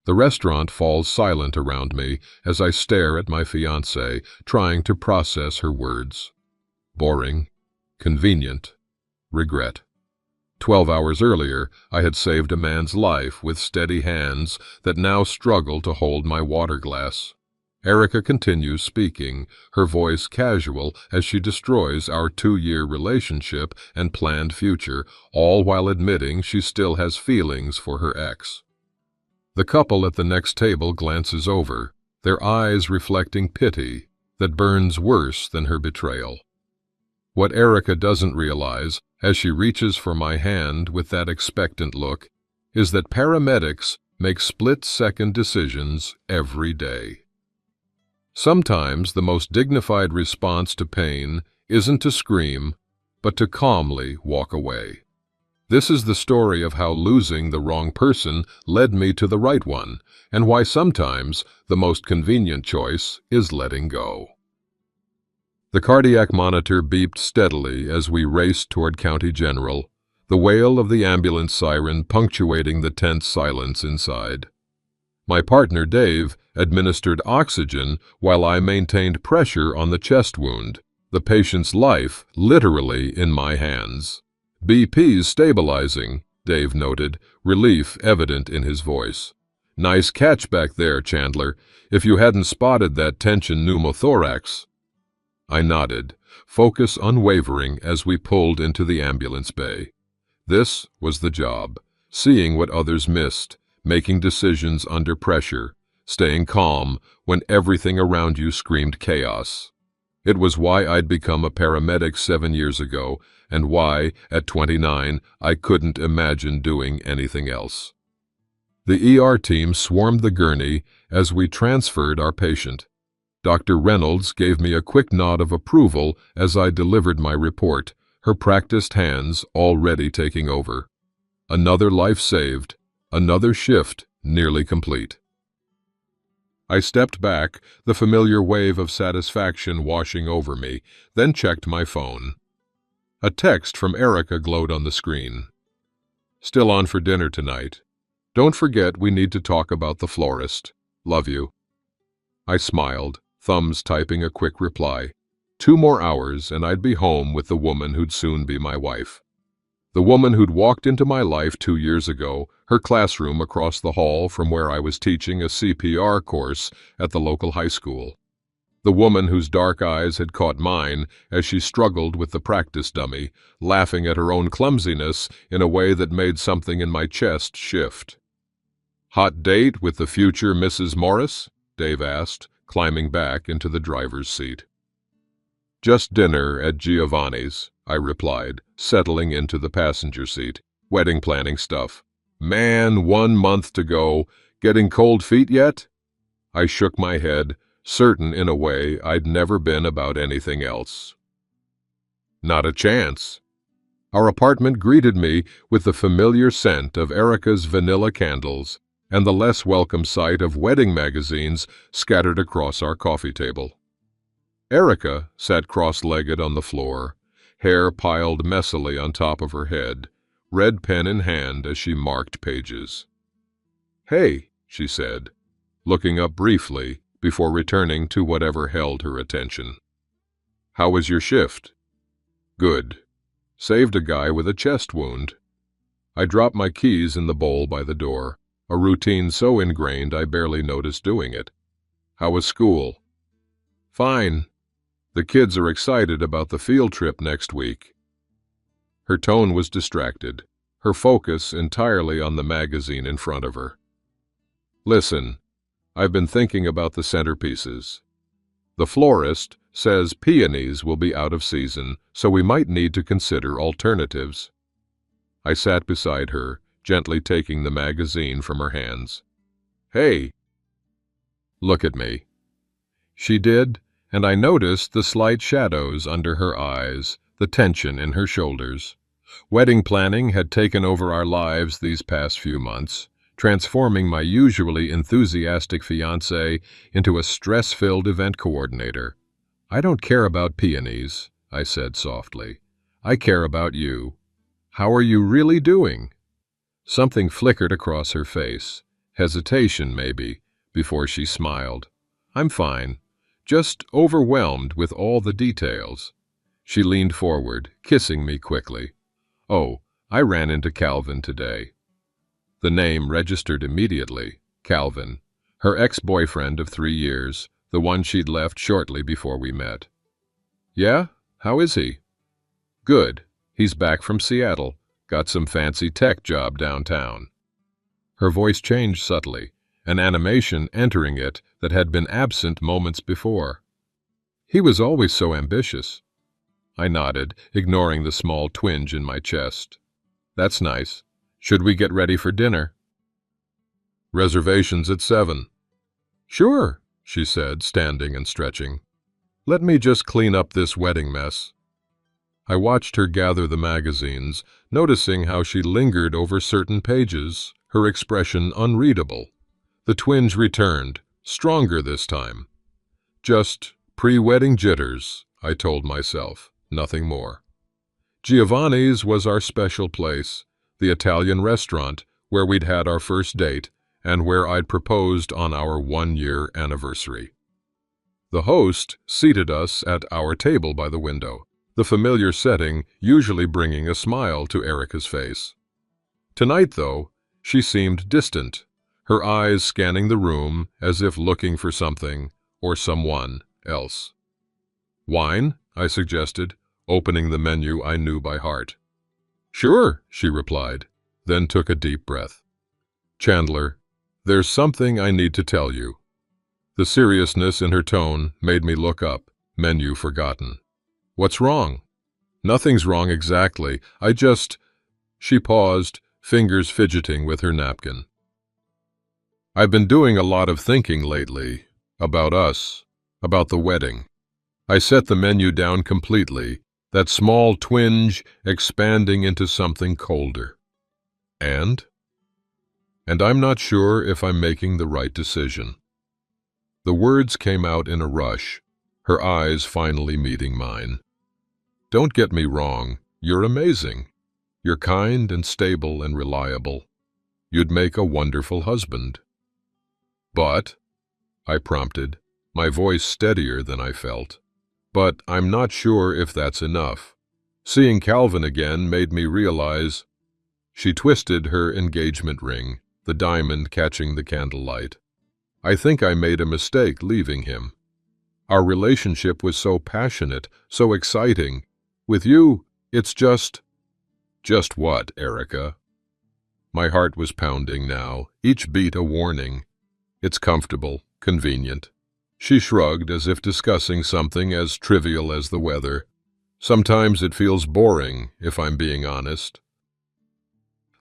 The restaurant falls silent around me as I stare at my fiancée, trying to process her words. Boring, convenient, regret. 12 hours earlier, I had saved a man's life with steady hands that now struggle to hold my water glass. Erica continues speaking, her voice casual as she destroys our 2-year relationship and planned future, all while admitting she still has feelings for her ex. The couple at the next table glances over, their eyes reflecting pity that burns worse than her betrayal. What Erica doesn't realize, as she reaches for my hand with that expectant look, is that paramedics make split-second decisions every day. Sometimes the most dignified response to pain isn't to scream, but to calmly walk away. This is the story of how losing the wrong person led me to the right one, and why sometimes the most convenient choice is letting go. The cardiac monitor beeped steadily as we raced toward County General, the wail of the ambulance siren punctuating the tense silence inside. My partner, Dave, administered oxygen while I maintained pressure on the chest wound, the patient's life literally in my hands. BP's stabilizing, Dave noted, relief evident in his voice. Nice catch back there, Chandler, if you hadn't spotted that tension pneumothorax. I nodded, focus unwavering as we pulled into the ambulance bay. This was the job, seeing what others missed, making decisions under pressure, staying calm when everything around you screamed chaos. It was why I'd become a paramedic 7 years ago, and why, at 29, I couldn't imagine doing anything else. The ER team swarmed the gurney as we transferred our patient. Dr. Reynolds gave me a quick nod of approval as I delivered my report, her practiced hands already taking over. Another life saved, another shift nearly complete. I stepped back, the familiar wave of satisfaction washing over me, then checked my phone. A text from Erica glowed on the screen. Still on for dinner tonight. Don't forget we need to talk about the florist. Love you. I smiled, thumbs typing a quick reply. 2 more hours and I'd be home with the woman who'd soon be my wife. The woman who'd walked into my life 2 years ago, her classroom across the hall from where I was teaching a CPR course at the local high school. The woman whose dark eyes had caught mine as she struggled with the practice dummy, laughing at her own clumsiness in a way that made something in my chest shift. Hot date with the future Mrs. Morris? Dave asked, climbing back into the driver's seat. Just dinner at Giovanni's, I replied, settling into the passenger seat. Wedding planning stuff. Man, 1 month to go. Getting cold feet yet? I shook my head, certain in a way I'd never been about anything else. Not a chance. Our apartment greeted me with the familiar scent of Erica's vanilla candles and the less welcome sight of wedding magazines scattered across our coffee table. Erica sat cross-legged on the floor, hair piled messily on top of her head, red pen in hand as she marked pages. "Hey," she said, looking up briefly before returning to whatever held her attention. "How was your shift?" "Good. Saved a guy with a chest wound." I dropped my keys in the bowl by the door, a routine so ingrained I barely noticed doing it. "How was school?" "Fine. The kids are excited about the field trip next week." Her tone was distracted, her focus entirely on the magazine in front of her. "Listen, I've been thinking about the centerpieces. The florist says peonies will be out of season, so we might need to consider alternatives." I sat beside her, gently taking the magazine from her hands. "Hey, look at me." She did, and I noticed the slight shadows under her eyes, the tension in her shoulders. Wedding planning had taken over our lives these past few months, transforming my usually enthusiastic fiancé into a stress-filled event coordinator. "I don't care about peonies," I said softly. "I care about you. How are you really doing?" Something flickered across her face, hesitation maybe, before she smiled. "I'm fine, just overwhelmed with all the details." She leaned forward, kissing me quickly. "Oh, I ran into Calvin today." The name registered immediately. Calvin, her ex-boyfriend of 3 years, the one she'd left shortly before we met. "Yeah? How is he?" "Good. He's back from Seattle. Got some fancy tech job downtown." Her voice changed subtly, an animation entering it that had been absent moments before. "He was always so ambitious." I nodded, ignoring the small twinge in my chest. "That's nice. Should we get ready for dinner?" "Reservations at 7. "Sure," she said, standing and stretching. "Let me just clean up this wedding mess." I watched her gather the magazines, noticing how she lingered over certain pages, her expression unreadable. The twinge returned, stronger this time. Just pre-wedding jitters, I told myself, nothing more. Giovanni's was our special place, the Italian restaurant where we'd had our first date and where I'd proposed on our 1-year anniversary. The host seated us at our table by the window, the familiar setting usually bringing a smile to Erica's face. Tonight, though, she seemed distant, her eyes scanning the room as if looking for something or someone else. "Wine?" I suggested, opening the menu I knew by heart. "Sure," she replied, then took a deep breath. "Chandler, there's something I need to tell you." The seriousness in her tone made me look up, menu forgotten. "What's wrong?" "Nothing's wrong exactly. She paused, fingers fidgeting with her napkin. "I've been doing a lot of thinking lately. About us. About the wedding." I set the menu down completely, that small twinge expanding into something colder. And I'm not sure if I'm making the right decision." The words came out in a rush, her eyes finally meeting mine. "Don't get me wrong, you're amazing. You're kind and stable and reliable. You'd make a wonderful husband." "But," I prompted, my voice steadier than I felt, "but I'm not sure if that's enough. Seeing Calvin again made me realize—" She twisted her engagement ring, the diamond catching the candlelight. "I think I made a mistake leaving him. Our relationship was so passionate, so exciting. With you, it's just—" "Just what, Erica?" My heart was pounding now, each beat a warning. "It's comfortable, convenient." She shrugged as if discussing something as trivial as the weather. "Sometimes it feels boring, if I'm being honest.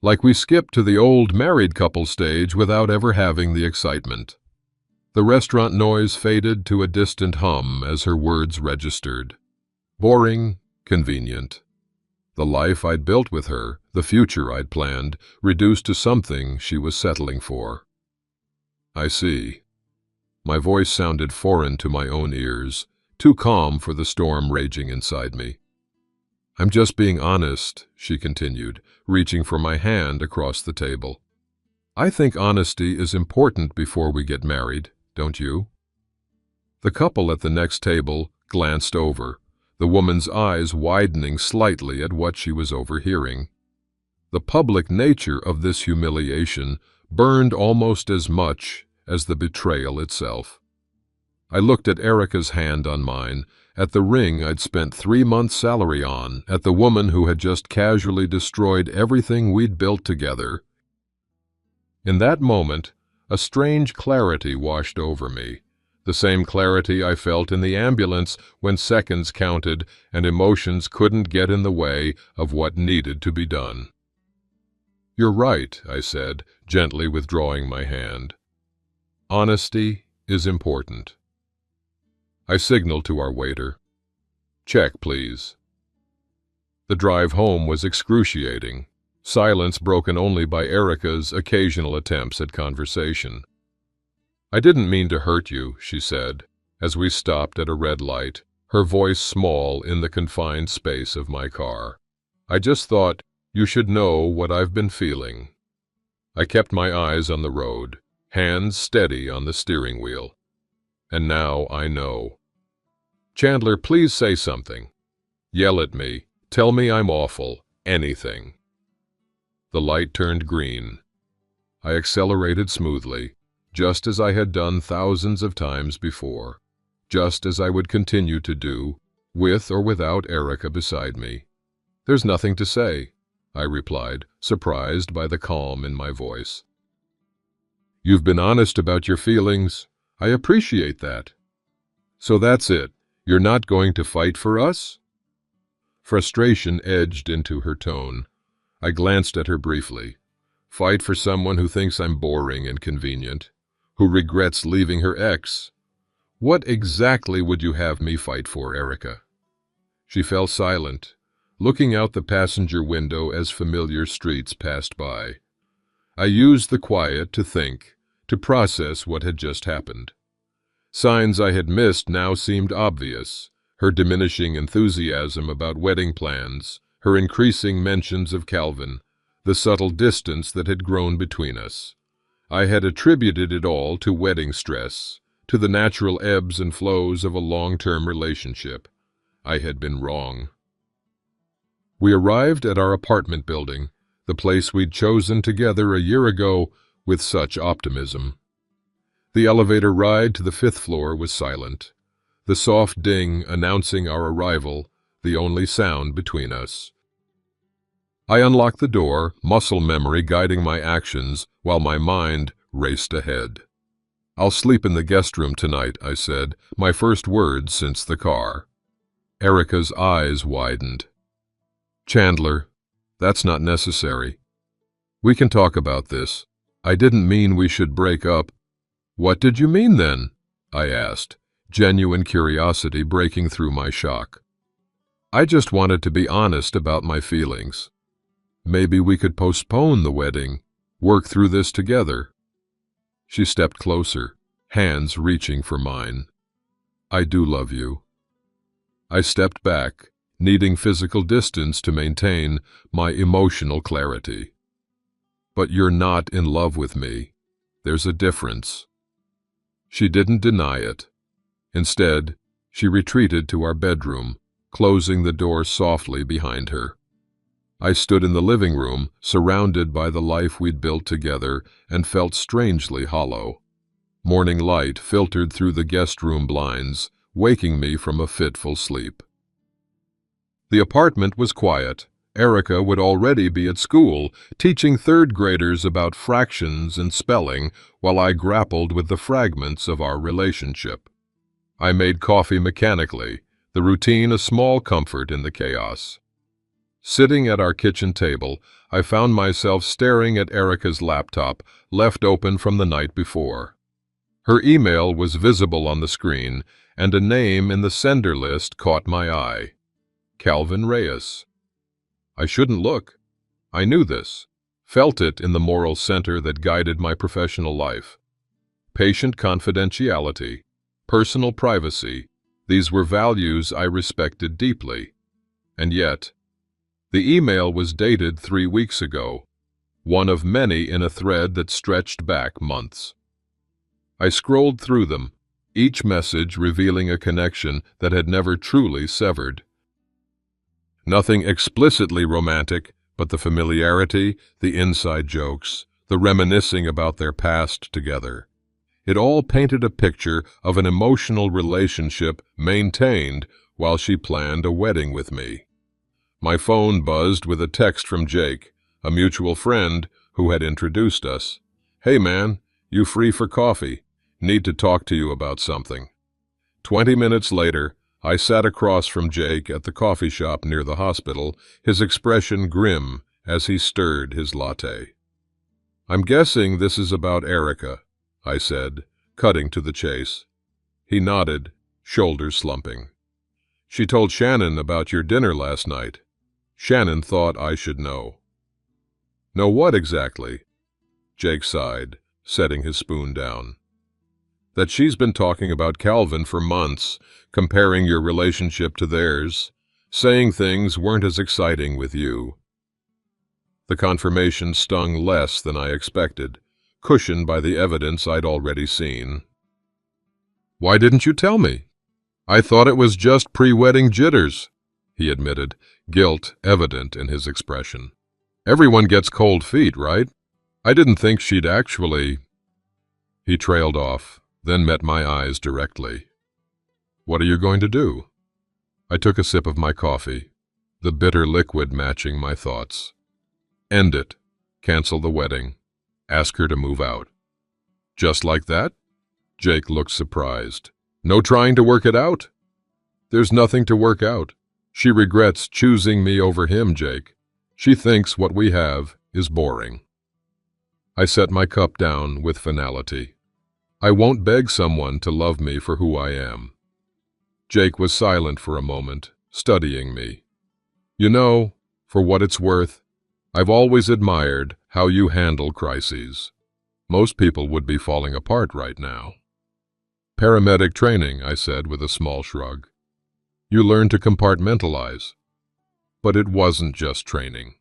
Like we skipped to the old married couple stage without ever having the excitement." The restaurant noise faded to a distant hum as her words registered. Boring, convenient. The life I'd built with her, the future I'd planned, reduced to something she was settling for. "I see." My voice sounded foreign to my own ears, too calm for the storm raging inside me. "I'm just being honest," she continued, reaching for my hand across the table. "I think honesty is important before we get married, don't you?" The couple at the next table glanced over, the woman's eyes widening slightly at what she was overhearing. The public nature of this humiliation burned almost as much as the betrayal itself. I looked at Erica's hand on mine, at the ring I'd spent 3 months' salary on, at the woman who had just casually destroyed everything we'd built together. In that moment, a strange clarity washed over me, the same clarity I felt in the ambulance when seconds counted and emotions couldn't get in the way of what needed to be done. "You're right," I said, gently withdrawing my hand. "Honesty is important." I signaled to our waiter. "Check, please." The drive home was excruciating, silence broken only by Erica's occasional attempts at conversation. "I didn't mean to hurt you," she said, as we stopped at a red light, her voice small in the confined space of my car. "I just thought you should know what I've been feeling." I kept my eyes on the road, hands steady on the steering wheel. And now I know. Chandler, please say something. Yell at me. Tell me I'm awful. Anything. The light turned green. I accelerated smoothly, just as I had done thousands of times before, just as I would continue to do, with or without Erica beside me. There's nothing to say, I replied, surprised by the calm in my voice. You've been honest about your feelings. I appreciate that. So that's it. You're not going to fight for us? Frustration edged into her tone. I glanced at her briefly. Fight for someone who thinks I'm boring and convenient, who regrets leaving her ex. What exactly would you have me fight for, Erica? She fell silent, looking out the passenger window as familiar streets passed by. I used the quiet to think, to process what had just happened. Signs I had missed now seemed obvious, her diminishing enthusiasm about wedding plans, her increasing mentions of Calvin, the subtle distance that had grown between us. I had attributed it all to wedding stress, to the natural ebbs and flows of a long-term relationship. I had been wrong. We arrived at our apartment building, the place we'd chosen together a year ago with such optimism. The elevator ride to the 5th floor was silent, the soft ding announcing our arrival, the only sound between us. I unlocked the door, muscle memory guiding my actions while my mind raced ahead. I'll sleep in the guest room tonight, I said, my first words since the car. Erica's eyes widened. Chandler, that's not necessary. We can talk about this. I didn't mean we should break up. What did you mean then? I asked, genuine curiosity breaking through my shock. I just wanted to be honest about my feelings. Maybe we could postpone the wedding, work through this together. She stepped closer, hands reaching for mine. I do love you. I stepped back, needing physical distance to maintain my emotional clarity. But you're not in love with me. There's a difference. She didn't deny it. Instead, she retreated to our bedroom, closing the door softly behind her. I stood in the living room, surrounded by the life we'd built together, and felt strangely hollow. Morning light filtered through the guest room blinds, waking me from a fitful sleep. The apartment was quiet. Erica would already be at school, teaching third graders about fractions and spelling, while I grappled with the fragments of our relationship. I made coffee mechanically, the routine a small comfort in the chaos. Sitting at our kitchen table, I found myself staring at Erica's laptop, left open from the night before. Her email was visible on the screen, and a name in the sender list caught my eye. Calvin Reyes. I shouldn't look. I knew this, felt it in the moral center that guided my professional life. Patient confidentiality, personal privacy, these were values I respected deeply. And yet, the email was dated 3 weeks ago, one of many in a thread that stretched back months. I scrolled through them, each message revealing a connection that had never truly severed. Nothing explicitly romantic, but the familiarity, the inside jokes, the reminiscing about their past together. It all painted a picture of an emotional relationship maintained while she planned a wedding with me. My phone buzzed with a text from Jake, a mutual friend who had introduced us. Hey man, you free for coffee? Need to talk to you about something. 20 minutes later, I sat across from Jake at the coffee shop near the hospital, his expression grim as he stirred his latte. I'm guessing this is about Erica, I said, cutting to the chase. He nodded, shoulders slumping. She told Shannon about your dinner last night. Shannon thought I should know. Know what exactly? Jake sighed, setting his spoon down. That she's been talking about Calvin for months, comparing your relationship to theirs, saying things weren't as exciting with you. The confirmation stung less than I expected, cushioned by the evidence I'd already seen. "Why didn't you tell me? I thought it was just pre-wedding jitters," he admitted, guilt evident in his expression. "Everyone gets cold feet, right? I didn't think she'd actually—" He trailed off, then met my eyes directly. "What are you going to do?" I took a sip of my coffee, the bitter liquid matching my thoughts. "End it. Cancel the wedding. Ask her to move out." "Just like that?" Jake looked surprised. "No trying to work it out?" "There's nothing to work out. She regrets choosing me over him, Jake. She thinks what we have is boring." I set my cup down with finality. I won't beg someone to love me for who I am. Jake was silent for a moment, studying me. "You know, for what it's worth, I've always admired how you handle crises. Most people would be falling apart right now." "Paramedic training," I said with a small shrug. "You learn to compartmentalize." But it wasn't just training.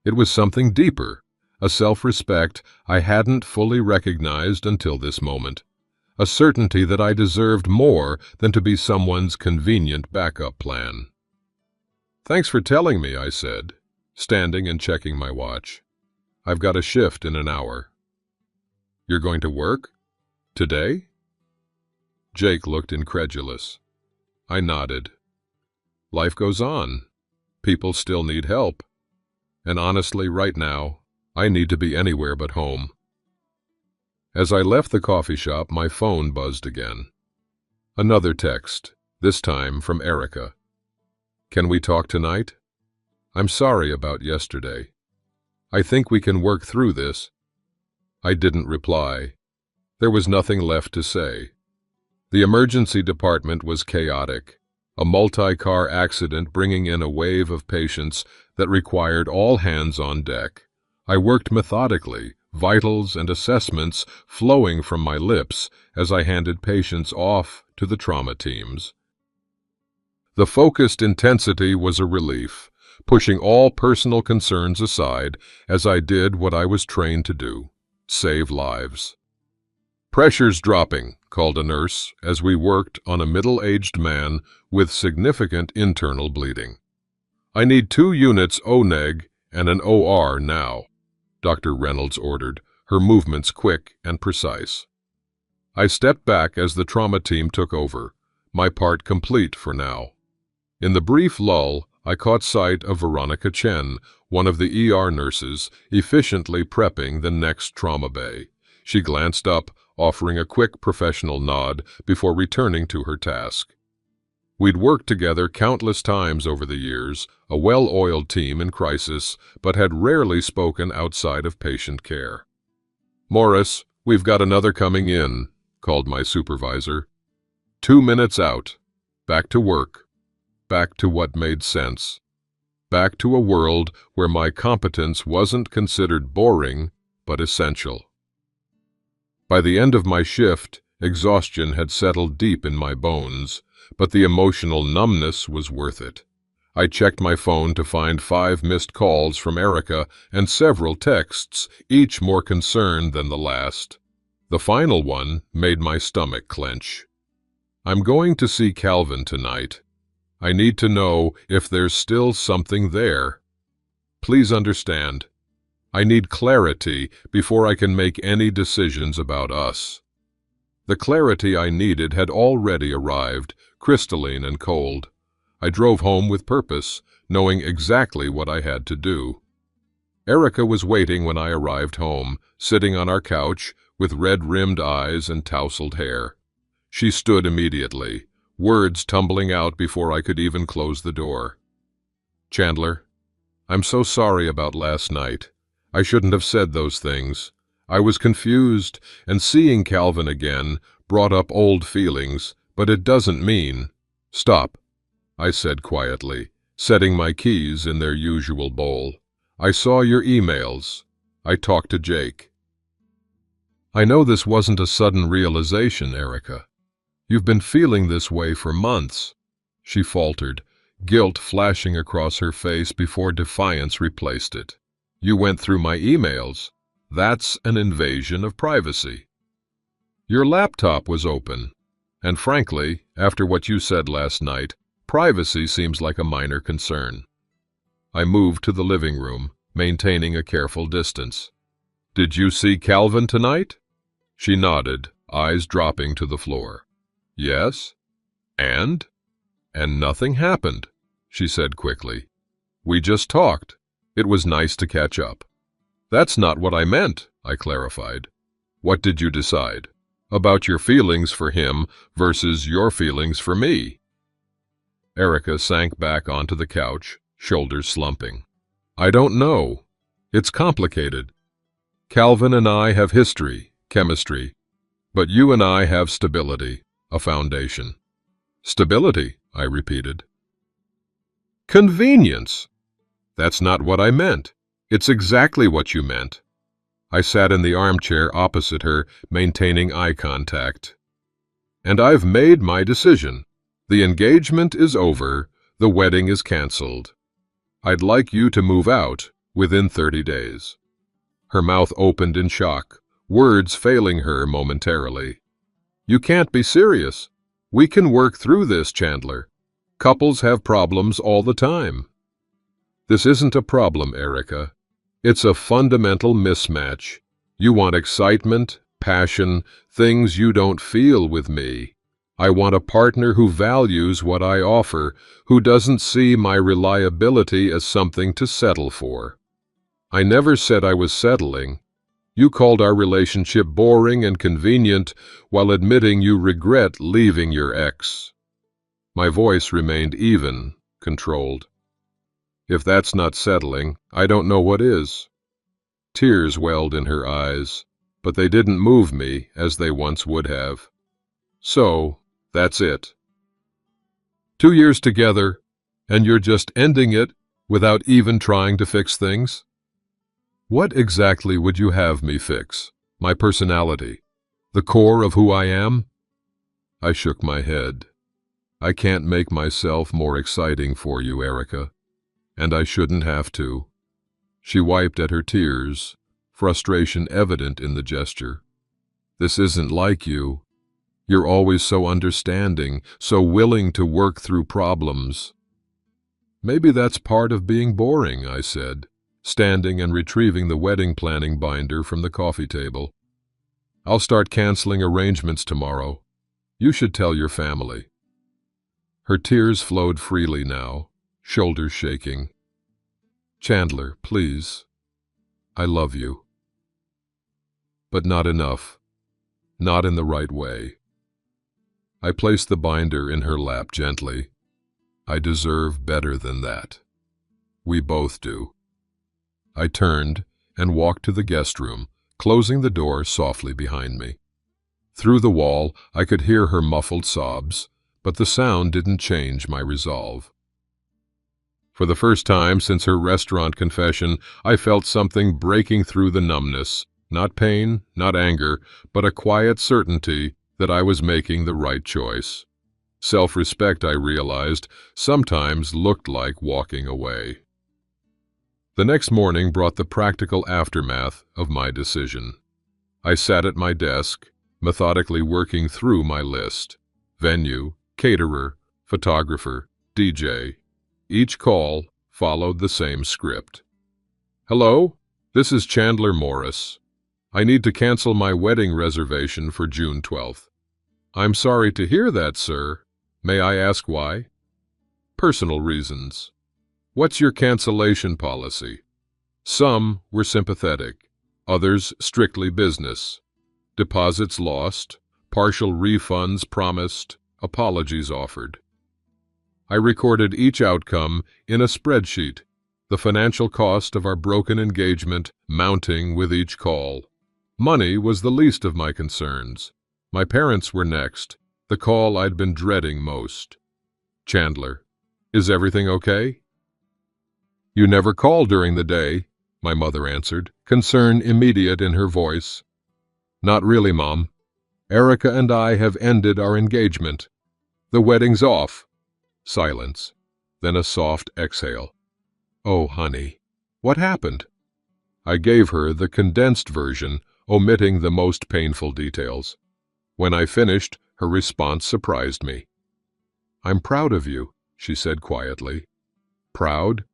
It was something deeper, a self-respect I hadn't fully recognized until this moment, a certainty that I deserved more than to be someone's convenient backup plan. "Thanks for telling me," I said, standing and checking my watch. "I've got a shift in an hour." "You're going to work? Today?" Jake looked incredulous. I nodded. Life goes on. People still need help. And honestly, right now, I need to be anywhere but home. As I left the coffee shop, my phone buzzed again. Another text, this time from Erica. "Can we talk tonight? I'm sorry about yesterday. I think we can work through this." I didn't reply. There was nothing left to say. The emergency department was chaotic, a multi-car accident bringing in a wave of patients that required all hands on deck. I worked methodically, vitals and assessments flowing from my lips as I handed patients off to the trauma teams. The focused intensity was a relief, pushing all personal concerns aside as I did what I was trained to do: save lives. "Pressure's dropping," called a nurse as we worked on a middle-aged man with significant internal bleeding. "I need 2 units O-neg and an OR now," Dr. Reynolds ordered, her movements quick and precise. I stepped back as the trauma team took over, my part complete for now. In the brief lull, I caught sight of Veronica Chen, one of the ER nurses, efficiently prepping the next trauma bay. She glanced up, offering a quick professional nod before returning to her task. We'd worked together countless times over the years, a well-oiled team in crisis, but had rarely spoken outside of patient care. "Morris, we've got another coming in," called my supervisor. 2 minutes out. Back to work. Back to what made sense. Back to a world where my competence wasn't considered boring, but essential. By the end of my shift, exhaustion had settled deep in my bones, but the emotional numbness was worth it. I checked my phone to find 5 missed calls from Erica and several texts, each more concerned than the last. The final one made my stomach clench. "I'm going to see Calvin tonight. I need to know if there's still something there. Please understand. I need clarity before I can make any decisions about us." The clarity I needed had already arrived, crystalline and cold. I drove home with purpose, knowing exactly what I had to do. Erica was waiting when I arrived home, sitting on our couch with red-rimmed eyes and tousled hair. She stood immediately, words tumbling out before I could even close the door. "Chandler, I'm so sorry about last night. I shouldn't have said those things. I was confused, and seeing Calvin again brought up old feelings, but it doesn't mean—" "Stop," I said quietly, setting my keys in their usual bowl. "I saw your emails. I talked to Jake." "I know this wasn't a sudden realization, Erica. You've been feeling this way for months," she faltered, guilt flashing across her face before defiance replaced it. "You went through my emails. That's an invasion of privacy. Your laptop was open, and frankly, after what you said last night, privacy seems like a minor concern. I moved to the living room, maintaining a careful distance. Did you see Calvin tonight? She nodded, eyes dropping to the floor. Yes? And? And nothing happened, she said quickly. We just talked. It was nice to catch up. That's not what I meant, I clarified. What did you decide? About your feelings for him versus your feelings for me? Erica sank back onto the couch, shoulders slumping. I don't know. It's complicated. Calvin and I have history, chemistry, but you and I have stability, a foundation. Stability, I repeated. Convenience. That's not what I meant. It's exactly what you meant. I sat in the armchair opposite her, maintaining eye contact. And I've made my decision. The engagement is over. The wedding is canceled. I'd like you to move out within 30 days. Her mouth opened in shock, words failing her momentarily. You can't be serious. We can work through this, Chandler. Couples have problems all the time. This isn't a problem, Erica. It's a fundamental mismatch. You want excitement, passion, things you don't feel with me. I want a partner who values what I offer, who doesn't see my reliability as something to settle for. I never said I was settling. You called our relationship boring and convenient while admitting you regret leaving your ex. My voice remained even, controlled. If that's not settling, I don't know what is. Tears welled in her eyes, but they didn't move me as they once would have. So, that's it. 2 years together, and you're just ending it without even trying to fix things? What exactly would you have me fix? My personality? The core of who I am? I shook my head. I can't make myself more exciting for you, Erica. And I shouldn't have to. She wiped at her tears, frustration evident in the gesture. This isn't like you. You're always so understanding, so willing to work through problems. Maybe that's part of being boring, I said, standing and retrieving the wedding planning binder from the coffee table. I'll start canceling arrangements tomorrow. You should tell your family. Her tears flowed freely now, shoulders shaking. Chandler, please. I love you. But not enough. Not in the right way. I placed the binder in her lap gently. I deserve better than that. We both do. I turned and walked to the guest room, closing the door softly behind me. Through the wall, I could hear her muffled sobs, but the sound didn't change my resolve. For the first time since her restaurant confession, I felt something breaking through the numbness, not pain, not anger, but a quiet certainty that I was making the right choice. Self-respect, I realized, sometimes looked like walking away. The next morning brought the practical aftermath of my decision. I sat at my desk, methodically working through my list. Venue, caterer, photographer, DJ. Each call followed the same script. Hello, this is Chandler Morris. I need to cancel my wedding reservation for June 12th. I'm sorry to hear that, sir. May I ask why? Personal reasons. What's your cancellation policy? Some were sympathetic, others strictly business. Deposits lost, partial refunds promised, apologies offered. I recorded each outcome in a spreadsheet, the financial cost of our broken engagement mounting with each call. Money was the least of my concerns. My parents were next, the call I'd been dreading most. Chandler, is everything okay? You never call during the day, my mother answered, concern immediate in her voice. Not really, Mom. Erica and I have ended our engagement. The wedding's off. Silence, then a soft exhale. Oh, honey, what happened? I gave her the condensed version, omitting the most painful details. When I finished, her response surprised me. "I'm proud of you," she said quietly. "Proud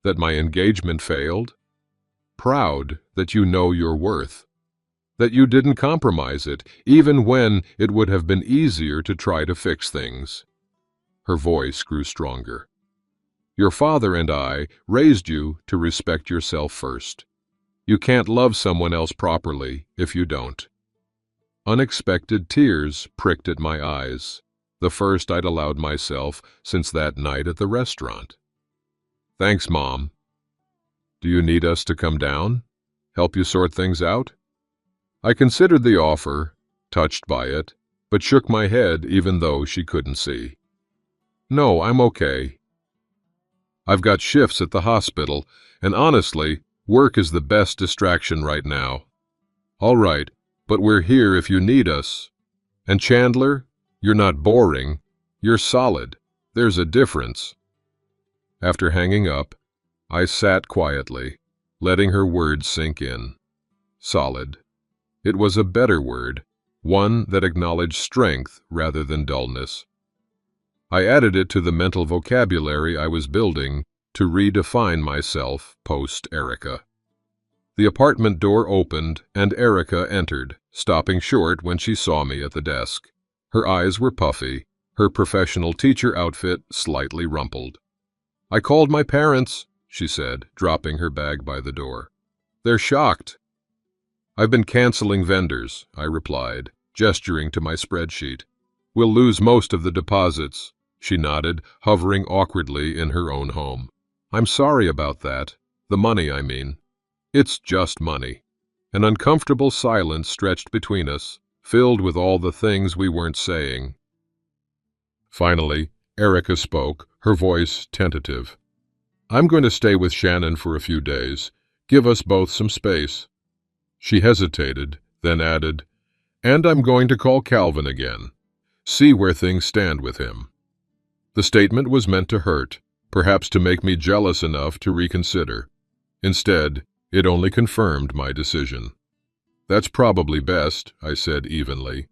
that my engagement failed? Proud that you know your worth, that you didn't compromise it, even when it would have been easier to try to fix things." Her voice grew stronger. "Your father and I raised you to respect yourself first. You can't love someone else properly if you don't." Unexpected tears pricked at my eyes, the first I'd allowed myself since that night at the restaurant. "Thanks, Mom. Do you need us to come down? Help you sort things out?" I considered the offer, touched by it, but shook my head even though she couldn't see. "No, I'm okay. I've got shifts at the hospital, and honestly, work is the best distraction right now." "All right, but we're here if you need us. And Chandler, you're not boring, you're solid. There's a difference." After hanging up, I sat quietly, letting her words sink in. Solid. It was a better word, one that acknowledged strength rather than dullness. I added it to the mental vocabulary I was building to redefine myself post-Erica. The apartment door opened and Erica entered, stopping short when she saw me at the desk. Her eyes were puffy, her professional teacher outfit slightly rumpled. "I called my parents," she said, dropping her bag by the door. "They're shocked." "I've been canceling vendors," I replied, gesturing to my spreadsheet. "We'll lose most of the deposits." She nodded, hovering awkwardly in her own home. "I'm sorry about that. The money, I mean." "It's just money." An uncomfortable silence stretched between us, filled with all the things we weren't saying. Finally, Erica spoke, her voice tentative. "I'm going to stay with Shannon for a few days. Give us both some space." She hesitated, then added, "And I'm going to call Calvin again. See where things stand with him." The statement was meant to hurt, perhaps to make me jealous enough to reconsider. Instead, it only confirmed my decision. "That's probably best," I said evenly.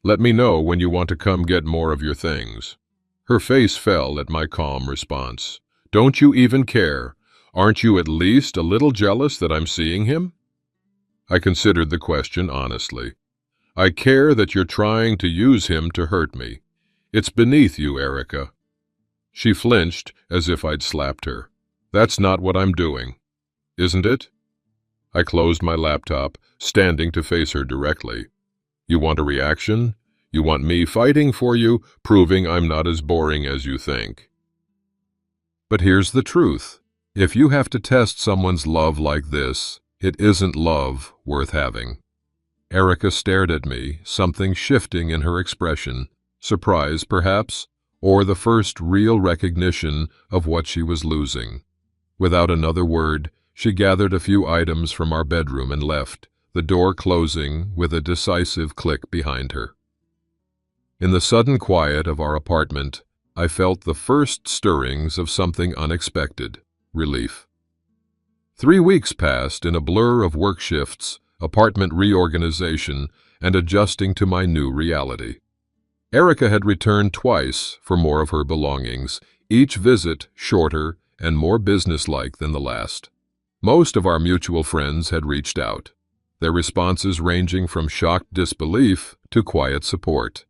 "Let me know when you want to come get more of your things." Her face fell at my calm response. "Don't you even care? Aren't you at least a little jealous that I'm seeing him?" I considered the question honestly. "I care that you're trying to use him to hurt me. It's beneath you, Erica." She flinched as if I'd slapped her. "That's not what I'm doing. Isn't it?" I closed my laptop, standing to face her directly. "You want a reaction? You want me fighting for you, proving I'm not as boring as you think?" But here's the truth. If you have to test someone's love like this, it isn't love worth having. Erica stared at me, something shifting in her expression, surprise perhaps, or the first real recognition of what she was losing. Without another word, she gathered a few items from our bedroom and left, the door closing with a decisive click behind her. In the sudden quiet of our apartment, I felt the first stirrings of something unexpected, relief. 3 weeks passed in a blur of work shifts, apartment reorganization, and adjusting to my new reality. Erica had returned twice for more of her belongings, each visit shorter and more businesslike than the last. Most of our mutual friends had reached out, their responses ranging from shocked disbelief to quiet support.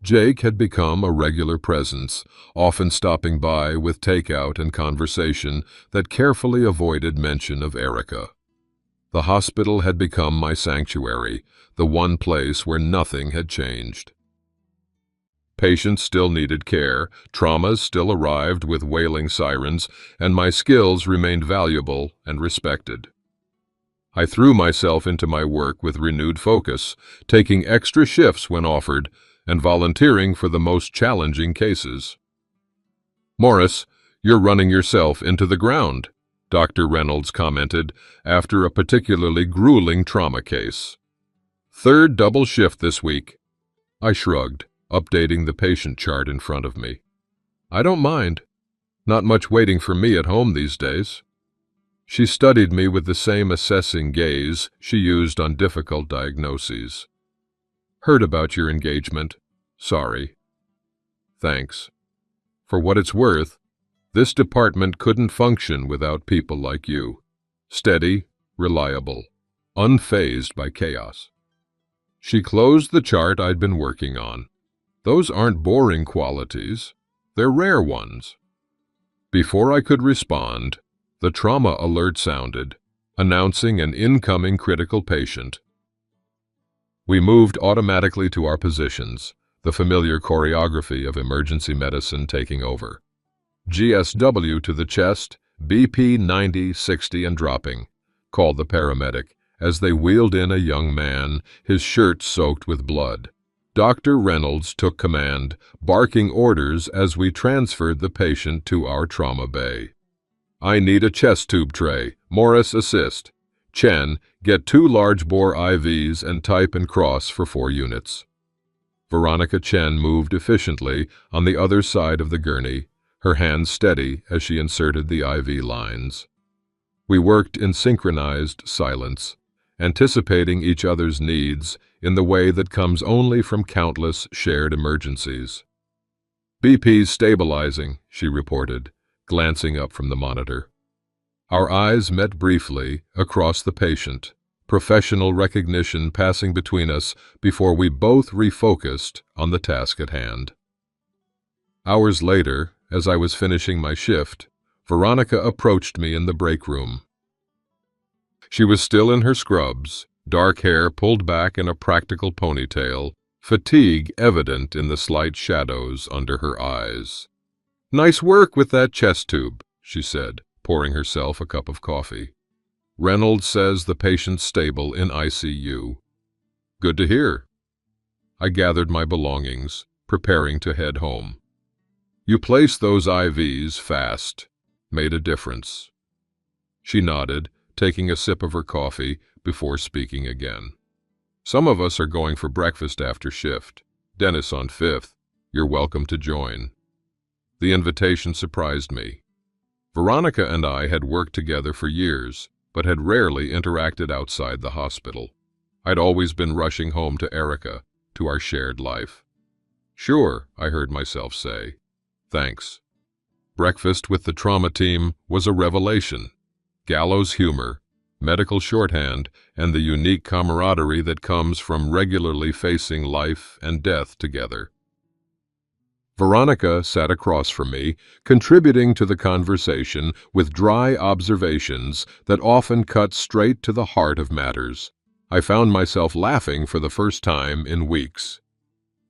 Jake had become a regular presence, often stopping by with takeout and conversation that carefully avoided mention of Erica. The hospital had become my sanctuary, the one place where nothing had changed. Patients still needed care, traumas still arrived with wailing sirens, and my skills remained valuable and respected. I threw myself into my work with renewed focus, taking extra shifts when offered, and volunteering for the most challenging cases. "Morris, you're running yourself into the ground," Dr. Reynolds commented after a particularly grueling trauma case. "Third double shift this week." I shrugged, updating the patient chart in front of me. "I don't mind. Not much waiting for me at home these days." She studied me with the same assessing gaze she used on difficult diagnoses. Heard about your engagement. Sorry. Thanks. For what it's worth, this department couldn't function without people like you. Steady, reliable, unfazed by chaos. She closed the chart I'd been working on. Those aren't boring qualities. They're rare ones. Before I could respond, the trauma alert sounded, announcing an incoming critical patient. We moved automatically to our positions, the familiar choreography of emergency medicine taking over. GSW to the chest, BP 90, 60 and dropping, called the paramedic as they wheeled in a young man, his shirt soaked with blood. Dr. Reynolds took command, barking orders as we transferred the patient to our trauma bay. I need a chest tube tray. Morris, assist. Chen, get 2 large-bore IVs and type and cross for 4 units. Veronica Chen moved efficiently on the other side of the gurney, her hands steady as she inserted the IV lines. We worked in synchronized silence, anticipating each other's needs in the way that comes only from countless shared emergencies. BP's stabilizing, she reported, glancing up from the monitor. Our eyes met briefly across the patient, professional recognition passing between us before we both refocused on the task at hand. Hours later, as I was finishing my shift, Veronica approached me in the break room. She was still in her scrubs, dark hair pulled back in a practical ponytail, fatigue evident in the slight shadows under her eyes. "Nice work with that chest tube," she said, pouring herself a cup of coffee. "Reynolds says the patient's stable in ICU." "Good to hear." I gathered my belongings, preparing to head home. "You placed those IVs fast. Made a difference." She nodded, taking a sip of her coffee before speaking again. "Some of us are going for breakfast after shift. Dennis on 5th. You're welcome to join." The invitation surprised me. Veronica and I had worked together for years, but had rarely interacted outside the hospital. I'd always been rushing home to Erica, to our shared life. "Sure," I heard myself say. "Thanks." Breakfast with the trauma team was a revelation. Gallows humor, medical shorthand, and the unique camaraderie that comes from regularly facing life and death together. Veronica sat across from me, contributing to the conversation with dry observations that often cut straight to the heart of matters. I found myself laughing for the first time in weeks.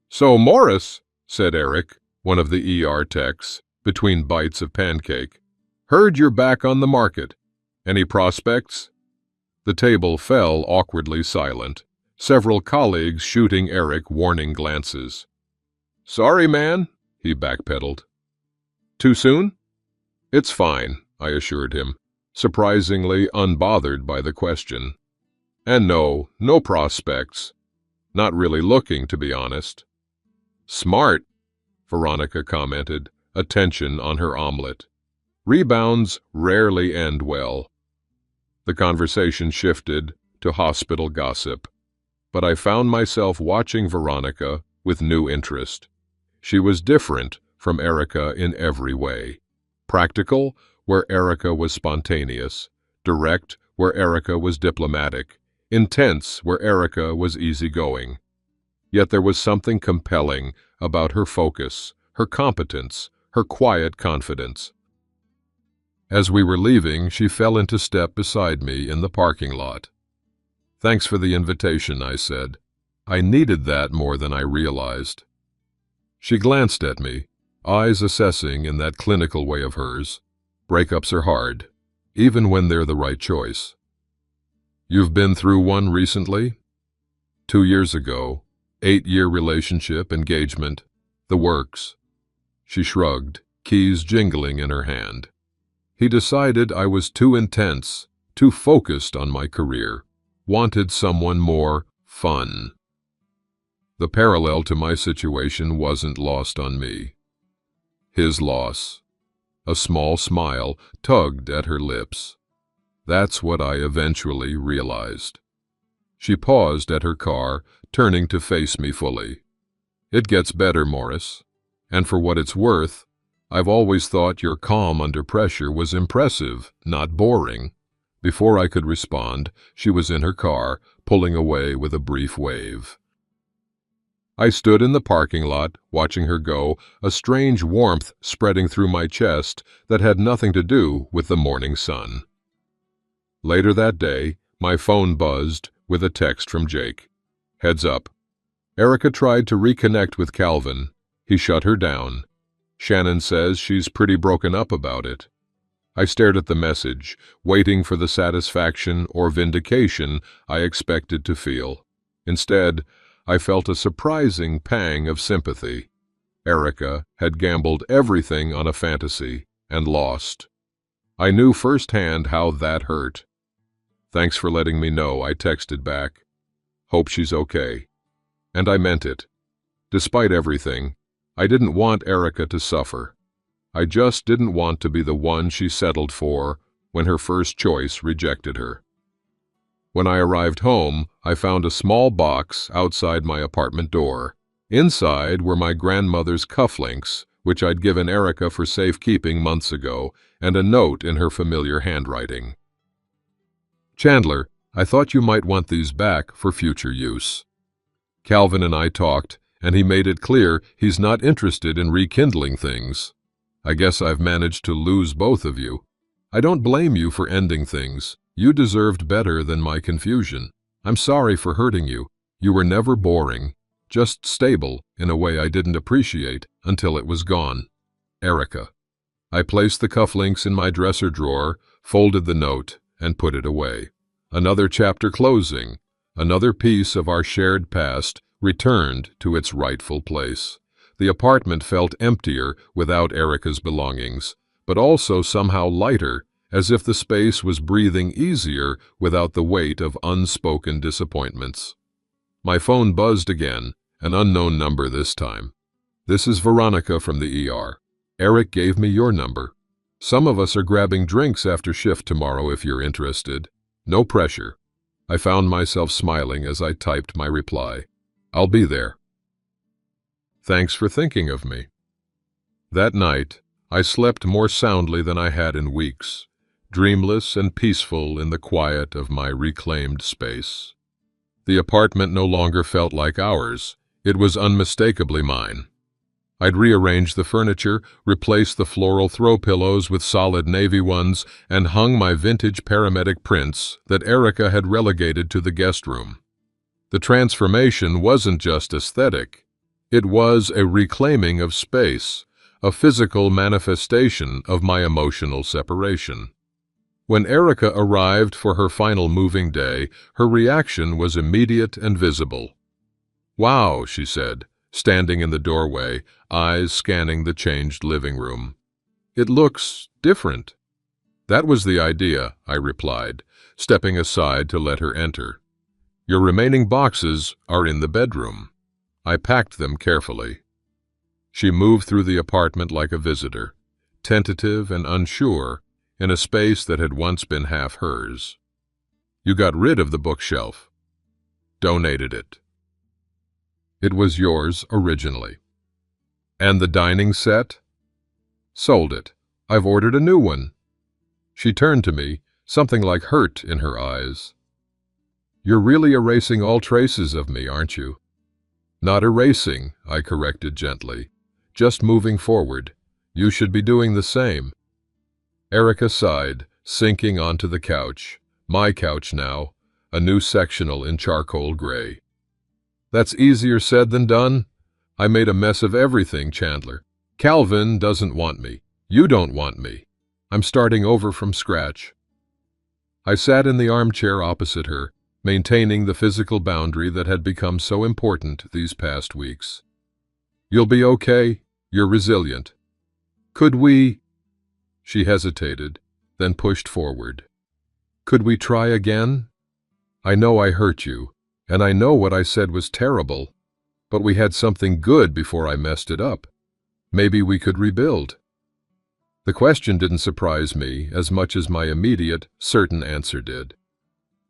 "So, Morris," said Eric, one of the ER techs, between bites of pancake, "heard you're back on the market. Any prospects?" The table fell awkwardly silent, several colleagues shooting Eric warning glances. "Sorry, man," he backpedaled. "Too soon?" "It's fine," I assured him, surprisingly unbothered by the question. "And no prospects. Not really looking, to be honest." "Smart," Veronica commented, attention on her omelet. "Rebounds rarely end well." The conversation shifted to hospital gossip, but I found myself watching Veronica with new interest. She was different from Erica in every way. Practical, where Erica was spontaneous. Direct, where Erica was diplomatic. Intense, where Erica was easygoing. Yet there was something compelling about her focus, her competence, her quiet confidence. As we were leaving, she fell into step beside me in the parking lot. "Thanks for the invitation," I said. "I needed that more than I realized." She glanced at me, eyes assessing in that clinical way of hers. Breakups are hard, even when they're the right choice. "You've been through one recently?" 2 years ago, 8-year relationship, engagement, the works. She shrugged, keys jingling in her hand. He decided I was too intense, too focused on my career, wanted someone more fun. The parallel to my situation wasn't lost on me. His loss. A small smile tugged at her lips. That's what I eventually realized. She paused at her car, turning to face me fully. It gets better, Morris. And for what it's worth, I've always thought your calm under pressure was impressive, not boring. Before I could respond, she was in her car, pulling away with a brief wave. I stood in the parking lot, watching her go, a strange warmth spreading through my chest that had nothing to do with the morning sun. Later that day, my phone buzzed with a text from Jake. Heads up. Erica tried to reconnect with Calvin. He shut her down. Shannon says she's pretty broken up about it. I stared at the message, waiting for the satisfaction or vindication I expected to feel. Instead, I felt a surprising pang of sympathy. Erica had gambled everything on a fantasy and lost. I knew firsthand how that hurt. Thanks for letting me know, I texted back. Hope she's okay. And I meant it. Despite everything, I didn't want Erica to suffer. I just didn't want to be the one she settled for when her first choice rejected her. When I arrived home, I found a small box outside my apartment door. Inside were my grandmother's cufflinks, which I'd given Erica for safekeeping months ago, and a note in her familiar handwriting. Chandler, I thought you might want these back for future use. Calvin and I talked, and he made it clear he's not interested in rekindling things. I guess I've managed to lose both of you. I don't blame you for ending things. You deserved better than my confusion. I'm sorry for hurting you. You were never boring, just stable in a way I didn't appreciate until it was gone. Erica. I placed the cufflinks in my dresser drawer, folded the note, and put it away. Another chapter closing, another piece of our shared past returned to its rightful place. The apartment felt emptier without Erica's belongings, but also somehow lighter, as if the space was breathing easier without the weight of unspoken disappointments. My phone buzzed again, an unknown number this time. This is Veronica from the ER. Eric gave me your number. Some of us are grabbing drinks after shift tomorrow if you're interested. No pressure. I found myself smiling as I typed my reply. I'll be there. Thanks for thinking of me. That night, I slept more soundly than I had in weeks, dreamless and peaceful in the quiet of my reclaimed space. The apartment no longer felt like ours. It was unmistakably mine. I'd rearranged the furniture, replaced the floral throw pillows with solid navy ones, and hung my vintage paramedic prints that Erica had relegated to the guest room. The transformation wasn't just aesthetic. It was a reclaiming of space, a physical manifestation of my emotional separation. When Erica arrived for her final moving day, her reaction was immediate and visible. "Wow," she said, standing in the doorway, eyes scanning the changed living room. "It looks different." "That was the idea," I replied, stepping aside to let her enter. "Your remaining boxes are in the bedroom." I packed them carefully. She moved through the apartment like a visitor, tentative and unsure, in a space that had once been half hers. "You got rid of the bookshelf." "Donated it." "It was yours originally." "And the dining set?" "Sold it. I've ordered a new one." She turned to me, something like hurt in her eyes. "You're really erasing all traces of me, aren't you?" "Not erasing," I corrected gently. "Just moving forward. You should be doing the same." Erica sighed, sinking onto the couch. My couch now, a new sectional in charcoal gray. "That's easier said than done. I made a mess of everything, Chandler. Calvin doesn't want me. You don't want me. I'm starting over from scratch." I sat in the armchair opposite her, maintaining the physical boundary that had become so important these past weeks. "You'll be okay. You're resilient." "Could we—" She hesitated, then pushed forward. "Could we try again? I know I hurt you, and I know what I said was terrible, but we had something good before I messed it up. Maybe we could rebuild." The question didn't surprise me as much as my immediate, certain answer did.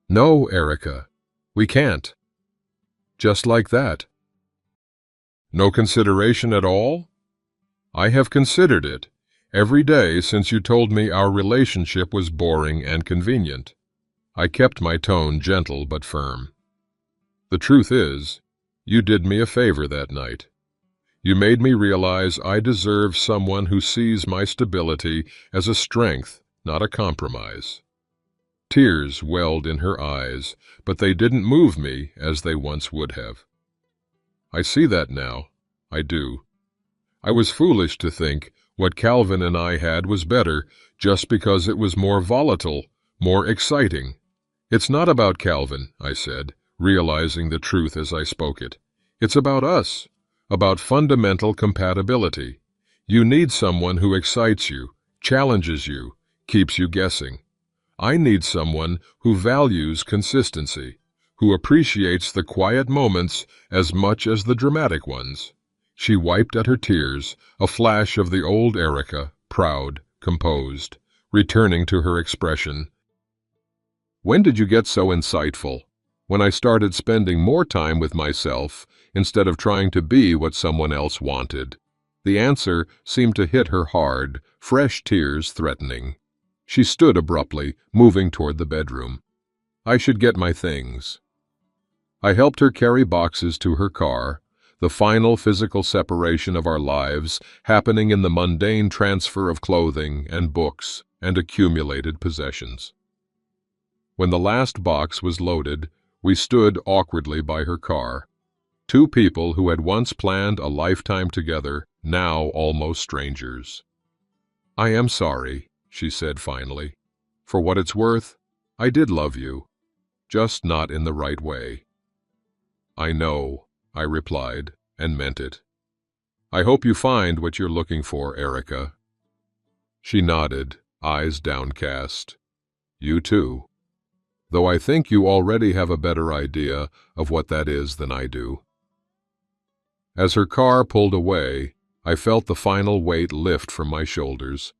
No, Erica, we can't. Just like that. No consideration at all? I have considered it every day since you told me our relationship was boring and convenient. I kept my tone gentle but firm. The truth is, you did me a favor that night. You made me realize I deserve someone who sees my stability as a strength, not a compromise. Tears welled in her eyes, but they didn't move me as they once would have. I see that now. I do. I was foolish to think what Calvin and I had was better just because it was more volatile, more exciting. It's not about Calvin, I said, realizing the truth as I spoke it. It's about us, about fundamental compatibility. You need someone who excites you, challenges you, keeps you guessing. I need someone who values consistency, who appreciates the quiet moments as much as the dramatic ones. She wiped at her tears, a flash of the old Erica, proud, composed, returning to her expression. When did you get so insightful? When I started spending more time with myself instead of trying to be what someone else wanted. The answer seemed to hit her hard, fresh tears threatening. She stood abruptly, moving toward the bedroom. I should get my things. I helped her carry boxes to her car, the final physical separation of our lives happening in the mundane transfer of clothing and books and accumulated possessions. When the last box was loaded, we stood awkwardly by her car. Two people who had once planned a lifetime together, now almost strangers. I am sorry, she said finally. For what it's worth, I did love you, just not in the right way. I know, I replied, and meant it. I hope you find what you're looking for, Erica. She nodded, eyes downcast. You too. Though I think you already have a better idea of what that is than I do. As her car pulled away, I felt the final weight lift from my shoulders.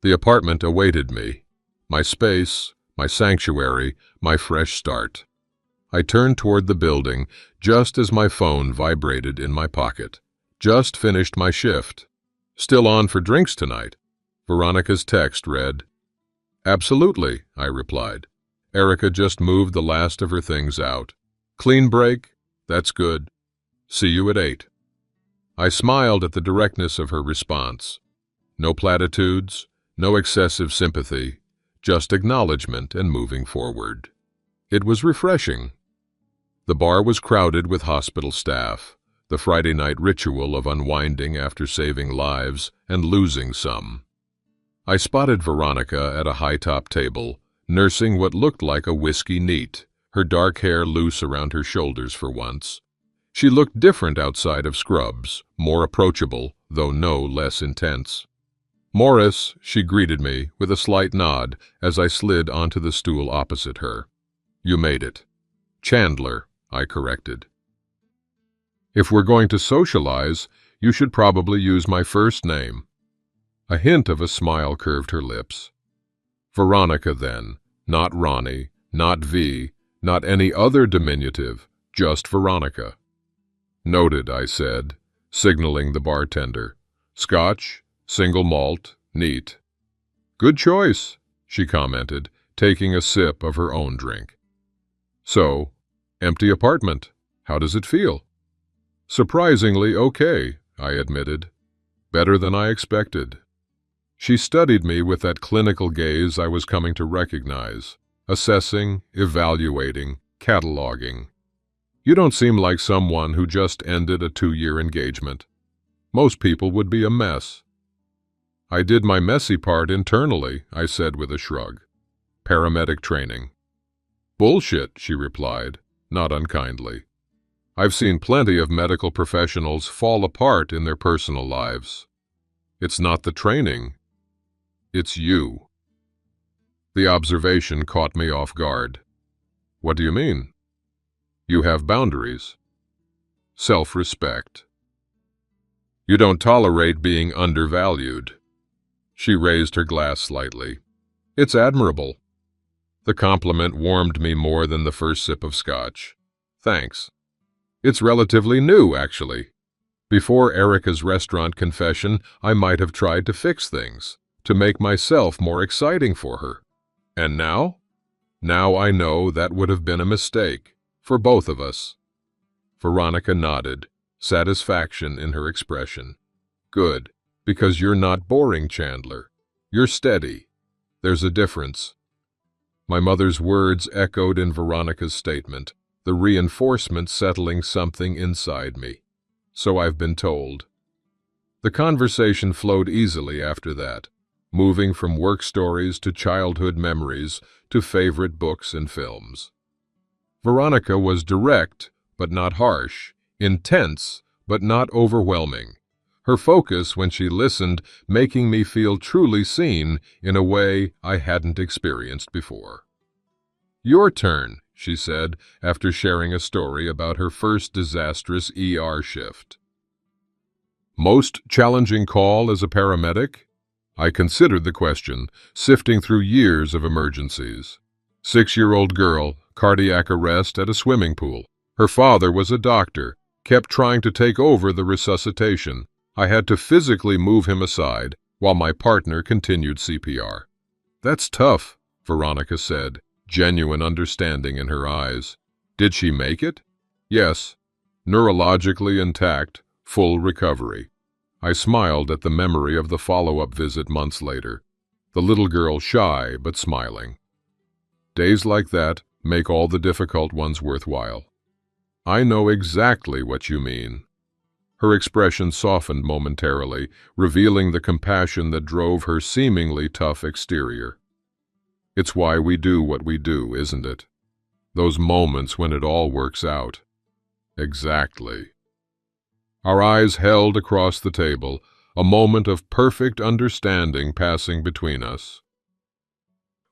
The apartment awaited me, my space, my sanctuary, my fresh start. I turned toward the building just as my phone vibrated in my pocket. Just finished my shift. Still on for drinks tonight. Veronica's text read, Absolutely, I replied. Erica just moved the last of her things out. Clean break? That's good. See you at 8. I smiled at the directness of her response. No platitudes, no excessive sympathy, just acknowledgement and moving forward. It was refreshing. The bar was crowded with hospital staff, the Friday night ritual of unwinding after saving lives and losing some. I spotted Veronica at a high-top table, nursing what looked like a whiskey neat, her dark hair loose around her shoulders for once. She looked different outside of scrubs, more approachable, though no less intense. Morris, she greeted me with a slight nod as I slid onto the stool opposite her. You made it. Chandler, I corrected. If we're going to socialize, you should probably use my first name. A hint of a smile curved her lips. Veronica, then, not Ronnie, not V, not any other diminutive, just Veronica. Noted, I said, signaling the bartender. Scotch, single malt, neat. Good choice, she commented, taking a sip of her own drink. So, empty apartment. How does it feel? Surprisingly okay, I admitted. Better than I expected. She studied me with that clinical gaze I was coming to recognize, assessing, evaluating, cataloging. You don't seem like someone who just ended a 2-year engagement. Most people would be a mess. I did my messy part internally, I said with a shrug. Paramedic training. Bullshit, she replied, not unkindly. I've seen plenty of medical professionals fall apart in their personal lives. It's not the training. It's you. The observation caught me off guard. What do you mean? You have boundaries. Self-respect. You don't tolerate being undervalued. She raised her glass slightly. It's admirable. The compliment warmed me more than the first sip of scotch. Thanks. It's relatively new, actually. Before Erica's restaurant confession, I might have tried to fix things, to make myself more exciting for her. And now? Now I know that would have been a mistake, for both of us. Veronica nodded, satisfaction in her expression. Good, because you're not boring, Chandler. You're steady. There's a difference. My mother's words echoed in Veronica's statement, the reinforcement settling something inside me. So I've been told. The conversation flowed easily after that, moving from work stories to childhood memories to favorite books and films. Veronica was direct, but not harsh, intense, but not overwhelming. Her focus when she listened making me feel truly seen in a way I hadn't experienced before. Your turn, she said, after sharing a story about her first disastrous ER shift. Most challenging call as a paramedic? I considered the question, sifting through years of emergencies. 6-year-old girl, cardiac arrest at a swimming pool. Her father was a doctor, kept trying to take over the resuscitation. I had to physically move him aside while my partner continued CPR. That's tough, Veronica said, genuine understanding in her eyes. Did she make it? Yes. Neurologically intact, full recovery. I smiled at the memory of the follow-up visit months later. The little girl shy but smiling. Days like that make all the difficult ones worthwhile. I know exactly what you mean. Her expression softened momentarily, revealing the compassion that drove her seemingly tough exterior. It's why we do what we do, isn't it? Those moments when it all works out. Exactly. Our eyes held across the table, a moment of perfect understanding passing between us.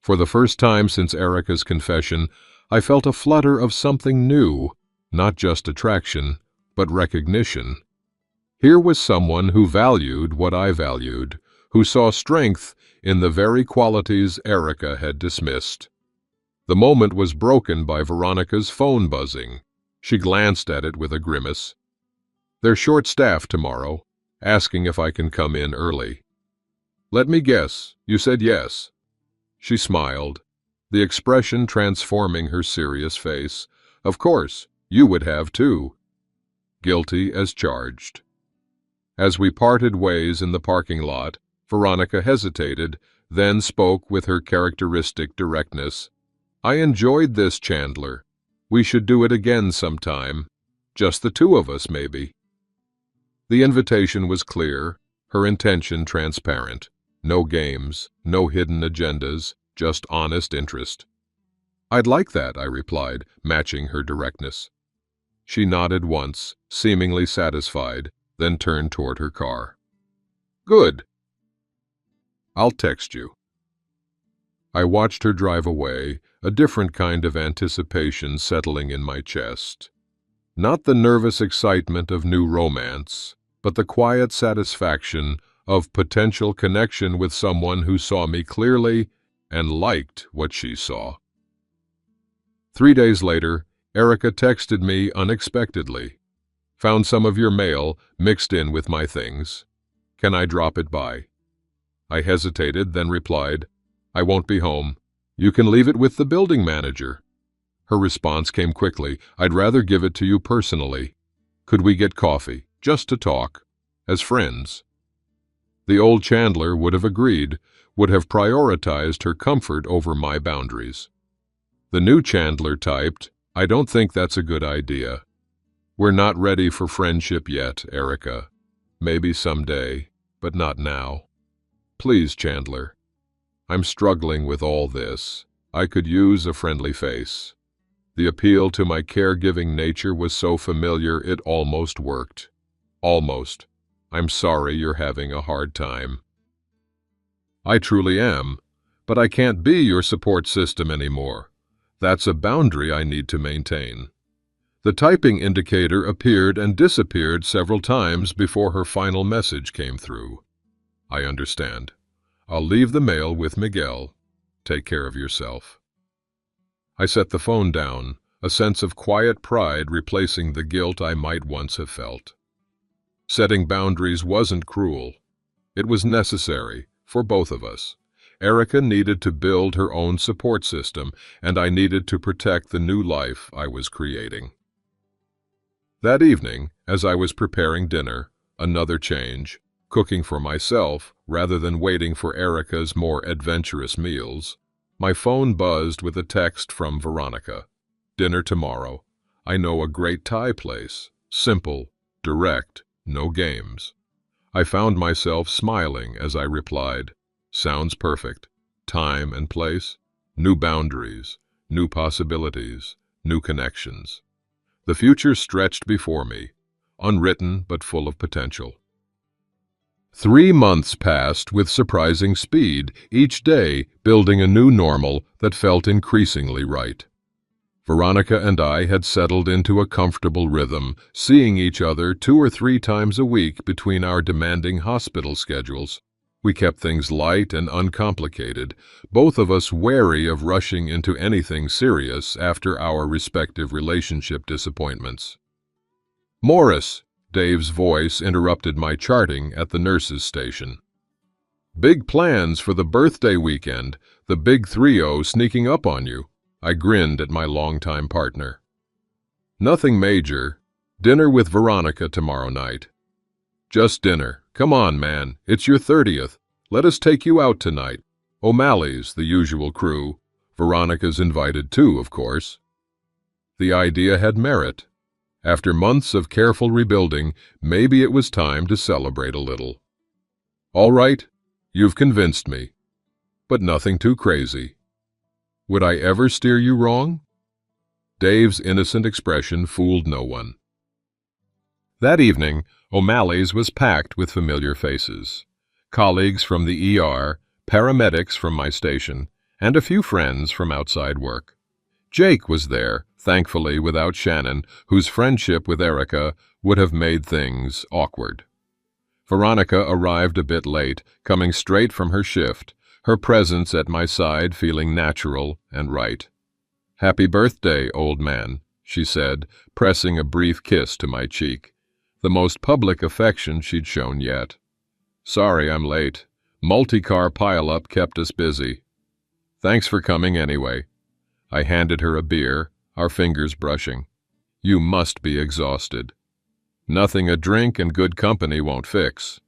For the first time since Erica's confession, I felt a flutter of something new, not just attraction, but recognition. Here was someone who valued what I valued, who saw strength in the very qualities Erica had dismissed. The moment was broken by Veronica's phone buzzing. She glanced at it with a grimace. They're short-staffed tomorrow, asking if I can come in early. Let me guess, you said yes. She smiled, the expression transforming her serious face. Of course, you would have too. Guilty as charged. As we parted ways in the parking lot, Veronica hesitated, then spoke with her characteristic directness. I enjoyed this, Chandler. We should do it again sometime. Just the two of us, maybe. The invitation was clear, her intention transparent. No games, no hidden agendas, just honest interest. I'd like that, I replied, matching her directness. She nodded once, seemingly satisfied, then turned toward her car. Good. I'll text you. I watched her drive away, a different kind of anticipation settling in my chest. Not the nervous excitement of new romance, but the quiet satisfaction of potential connection with someone who saw me clearly and liked what she saw. 3 days later, Erica texted me unexpectedly. Found some of your mail mixed in with my things. Can I drop it by? I hesitated, then replied, I won't be home. You can leave it with the building manager. Her response came quickly. I'd rather give it to you personally. Could we get coffee, just to talk, as friends? The old Chandler would have agreed, would have prioritized her comfort over my boundaries. The new Chandler typed, I don't think that's a good idea. We're not ready for friendship yet, Erica. Maybe someday, but not now. Please, Chandler. I'm struggling with all this. I could use a friendly face. The appeal to my caregiving nature was so familiar it almost worked. Almost. I'm sorry you're having a hard time. I truly am, but I can't be your support system anymore. That's a boundary I need to maintain. The typing indicator appeared and disappeared several times before her final message came through. I understand. I'll leave the mail with Miguel. Take care of yourself." I set the phone down, a sense of quiet pride replacing the guilt I might once have felt. Setting boundaries wasn't cruel. It was necessary for both of us. Erica needed to build her own support system, and I needed to protect the new life I was creating. That evening, as I was preparing dinner, another change, cooking for myself rather than waiting for Erica's more adventurous meals, my phone buzzed with a text from Veronica. "Dinner tomorrow. I know a great Thai place. Simple, direct, no games." I found myself smiling as I replied, "Sounds perfect. Time and place, new boundaries, new possibilities, new connections." The future stretched before me, unwritten but full of potential. 3 months passed with surprising speed, each day building a new normal that felt increasingly right. Veronica and I had settled into a comfortable rhythm, seeing each other 2 or 3 times a week between our demanding hospital schedules. We kept things light and uncomplicated, both of us wary of rushing into anything serious after our respective relationship disappointments. "Morris," Dave's voice interrupted my charting at the nurse's station. "Big plans for the birthday weekend, the big 3-0 sneaking up on you." I grinned at my longtime partner. "Nothing major. Dinner with Veronica tomorrow night." "Just dinner. Come on, man. It's your 30th. Let us take you out tonight. O'Malley's, the usual crew. Veronica's invited too, of course." The idea had merit. After months of careful rebuilding, maybe it was time to celebrate a little. "All right. You've convinced me. But nothing too crazy. Would I ever steer you wrong?" Dave's innocent expression fooled no one. That evening, O'Malley's was packed with familiar faces. Colleagues from the ER, paramedics from my station, and a few friends from outside work. Jake was there, thankfully without Shannon, whose friendship with Erica would have made things awkward. Veronica arrived a bit late, coming straight from her shift, her presence at my side feeling natural and right. "Happy birthday, old man," she said, pressing a brief kiss to my cheek, the most public affection she'd shown yet. "Sorry I'm late. Multi-car pileup kept us busy." "Thanks for coming anyway." I handed her a beer, our fingers brushing. "You must be exhausted." "Nothing a drink and good company won't fix."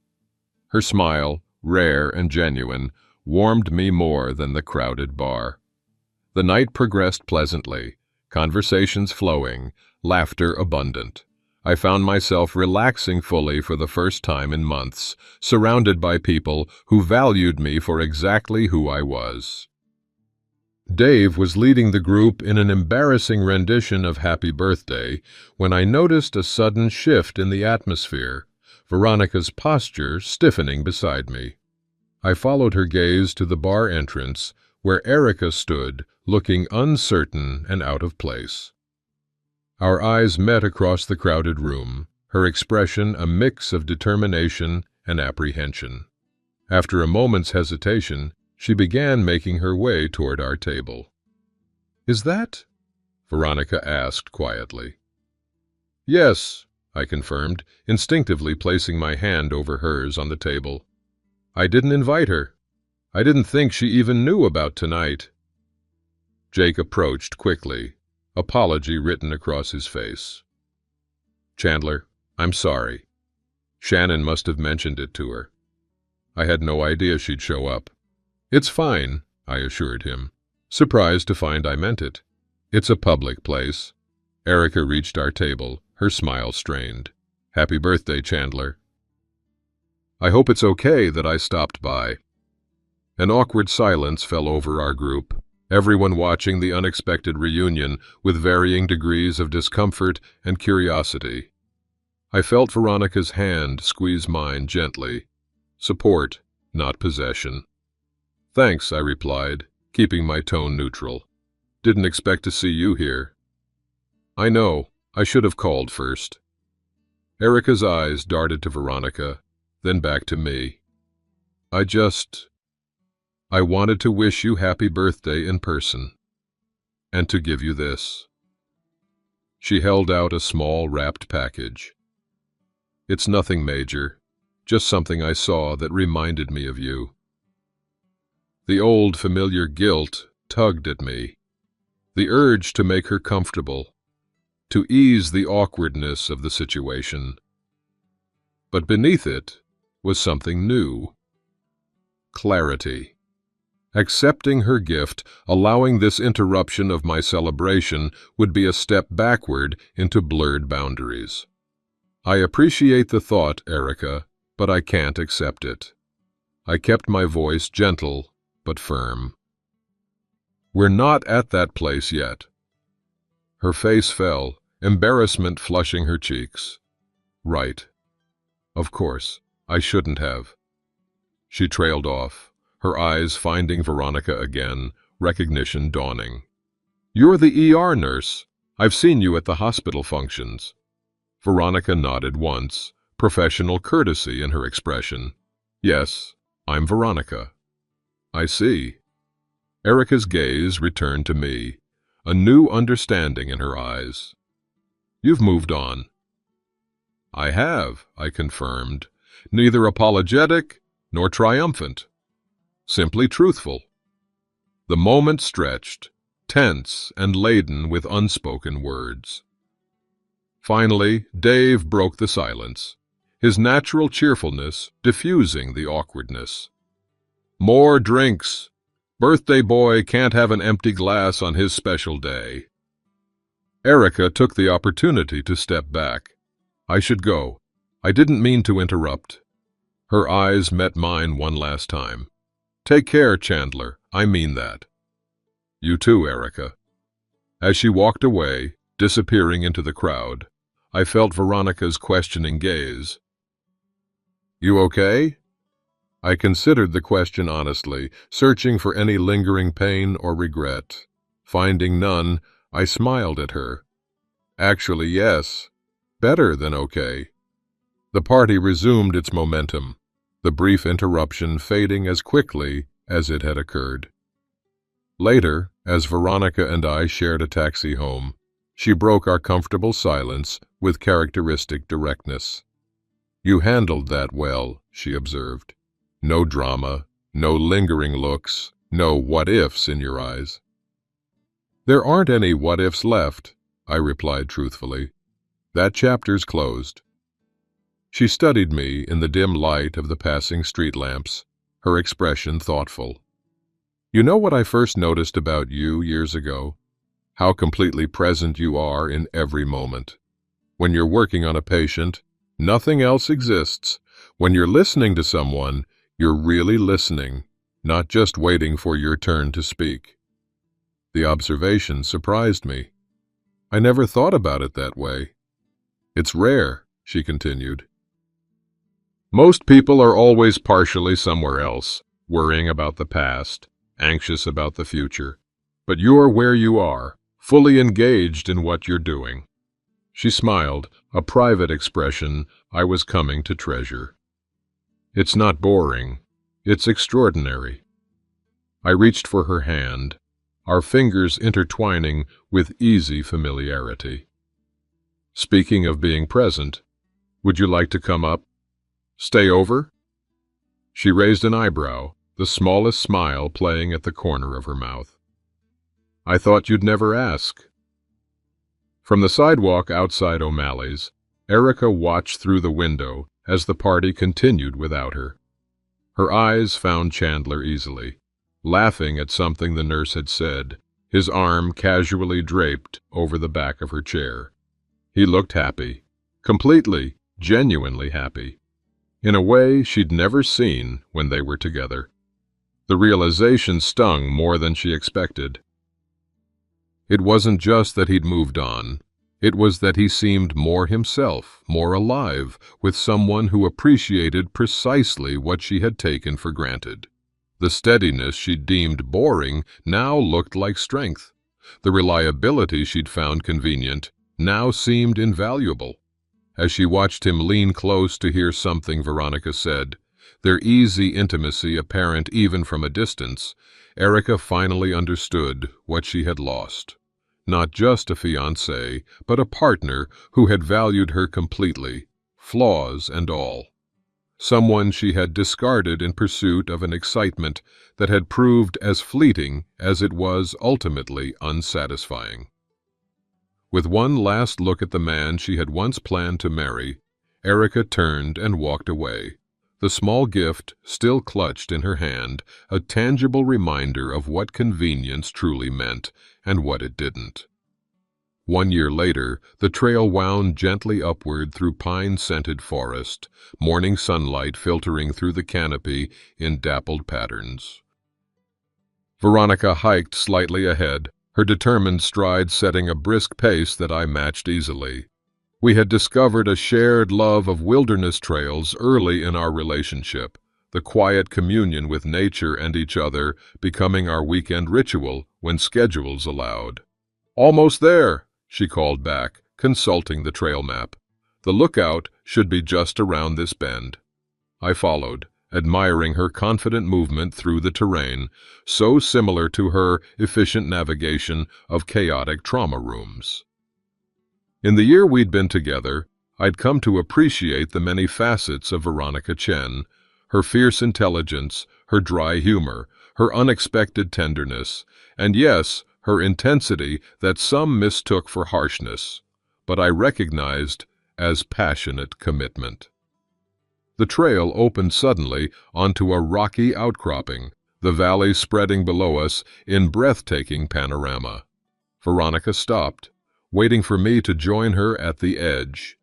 Her smile, rare and genuine, warmed me more than the crowded bar. The night progressed pleasantly, conversations flowing, laughter abundant. I found myself relaxing fully for the first time in months, surrounded by people who valued me for exactly who I was. Dave was leading the group in an embarrassing rendition of Happy Birthday when I noticed a sudden shift in the atmosphere, Veronica's posture stiffening beside me. I followed her gaze to the bar entrance, where Erica stood, looking uncertain and out of place. Our eyes met across the crowded room, her expression a mix of determination and apprehension. After a moment's hesitation, she began making her way toward our table. "Is that?" Veronica asked quietly. "Yes," I confirmed, instinctively placing my hand over hers on the table. "I didn't invite her. I didn't think she even knew about tonight." Jake approached quickly, apology written across his face. "Chandler, I'm sorry. Shannon must have mentioned it to her. I had no idea she'd show up." "It's fine," I assured him, surprised to find I meant it. "It's a public place." Erica reached our table, her smile strained. "Happy birthday, Chandler." "I hope it's okay that I stopped by." An awkward silence fell over our group, everyone watching the unexpected reunion with varying degrees of discomfort and curiosity. I felt Veronica's hand squeeze mine gently. Support, not possession. "Thanks," I replied, keeping my tone neutral. "Didn't expect to see you here." "I know. I should have called first." Erica's eyes darted to Veronica, then back to me. I wanted to wish you happy birthday in person, and to give you this." She held out a small wrapped package. "It's nothing major, just something I saw that reminded me of you." The old familiar guilt tugged at me, the urge to make her comfortable, to ease the awkwardness of the situation. But beneath it was something new. Clarity. Accepting her gift, allowing this interruption of my celebration, would be a step backward into blurred boundaries. "I appreciate the thought, Erica, but I can't accept it." I kept my voice gentle but firm. "We're not at that place yet." Her face fell, embarrassment flushing her cheeks. "Right. Of course, I shouldn't have." She trailed off, her eyes finding Veronica again, recognition dawning. "You're the ER nurse. I've seen you at the hospital functions." Veronica nodded once, professional courtesy in her expression. "Yes, I'm Veronica." "I see." Erica's gaze returned to me, a new understanding in her eyes. "You've moved on." "I have," I confirmed, neither apologetic nor triumphant, simply truthful. The moment stretched, tense and laden with unspoken words. Finally, Dave broke the silence, his natural cheerfulness diffusing the awkwardness. "More drinks. Birthday boy can't have an empty glass on his special day." Erica took the opportunity to step back. "I should go. I didn't mean to interrupt." Her eyes met mine one last time. "Take care, Chandler. I mean that." "You too, Erica." As she walked away, disappearing into the crowd, I felt Veronica's questioning gaze. "You okay?" I considered the question honestly, searching for any lingering pain or regret. Finding none, I smiled at her. "Actually, yes. Better than okay." The party resumed its momentum, the brief interruption fading as quickly as it had occurred. Later, as Veronica and I shared a taxi home, she broke our comfortable silence with characteristic directness. "You handled that well," she observed. "No drama, no lingering looks, no what-ifs in your eyes." "There aren't any what-ifs left," I replied truthfully. "That chapter's closed." She studied me in the dim light of the passing street lamps, her expression thoughtful. "You know what I first noticed about you years ago? How completely present you are in every moment. When you're working on a patient, nothing else exists. When you're listening to someone, you're really listening, not just waiting for your turn to speak." The observation surprised me. I never thought about it that way. "It's rare," she continued. "Most people are always partially somewhere else, worrying about the past, anxious about the future. But you're where you are, fully engaged in what you're doing." She smiled, a private expression I was coming to treasure. "It's not boring. It's extraordinary." I reached for her hand, our fingers intertwining with easy familiarity. "Speaking of being present, would you like to come up? Stay over?" She raised an eyebrow, the smallest smile playing at the corner of her mouth. "I thought you'd never ask." From the sidewalk outside O'Malley's, Erica watched through the window as the party continued without her. Her eyes found Chandler easily, laughing at something the nurse had said, his arm casually draped over the back of her chair. He looked happy, completely, genuinely happy, in a way she'd never seen when they were together. The realization stung more than she expected. It wasn't just that he'd moved on. It was that he seemed more himself, more alive, with someone who appreciated precisely what she had taken for granted. The steadiness she'd deemed boring now looked like strength. The reliability she'd found convenient now seemed invaluable. As she watched him lean close to hear something Veronica said, their easy intimacy apparent even from a distance, Erica finally understood what she had lost. Not just a fiancé, but a partner who had valued her completely, flaws and all. Someone she had discarded in pursuit of an excitement that had proved as fleeting as it was ultimately unsatisfying. With one last look at the man she had once planned to marry, Erica turned and walked away, the small gift still clutched in her hand, a tangible reminder of what convenience truly meant and what it didn't. 1 year later, the trail wound gently upward through pine-scented forest, morning sunlight filtering through the canopy in dappled patterns. Veronica hiked slightly ahead, her determined stride setting a brisk pace that I matched easily. We had discovered a shared love of wilderness trails early in our relationship, the quiet communion with nature and each other becoming our weekend ritual when schedules allowed. "Almost there," she called back, consulting the trail map. "The lookout should be just around this bend." I followed, admiring her confident movement through the terrain, so similar to her efficient navigation of chaotic trauma rooms. In the year we'd been together, I'd come to appreciate the many facets of Veronica Chen, her fierce intelligence, her dry humor, her unexpected tenderness, and yes, her intensity that some mistook for harshness, but I recognized as passionate commitment. The trail opened suddenly onto a rocky outcropping, the valley spreading below us in breathtaking panorama. Veronica stopped, waiting for me to join her at the edge.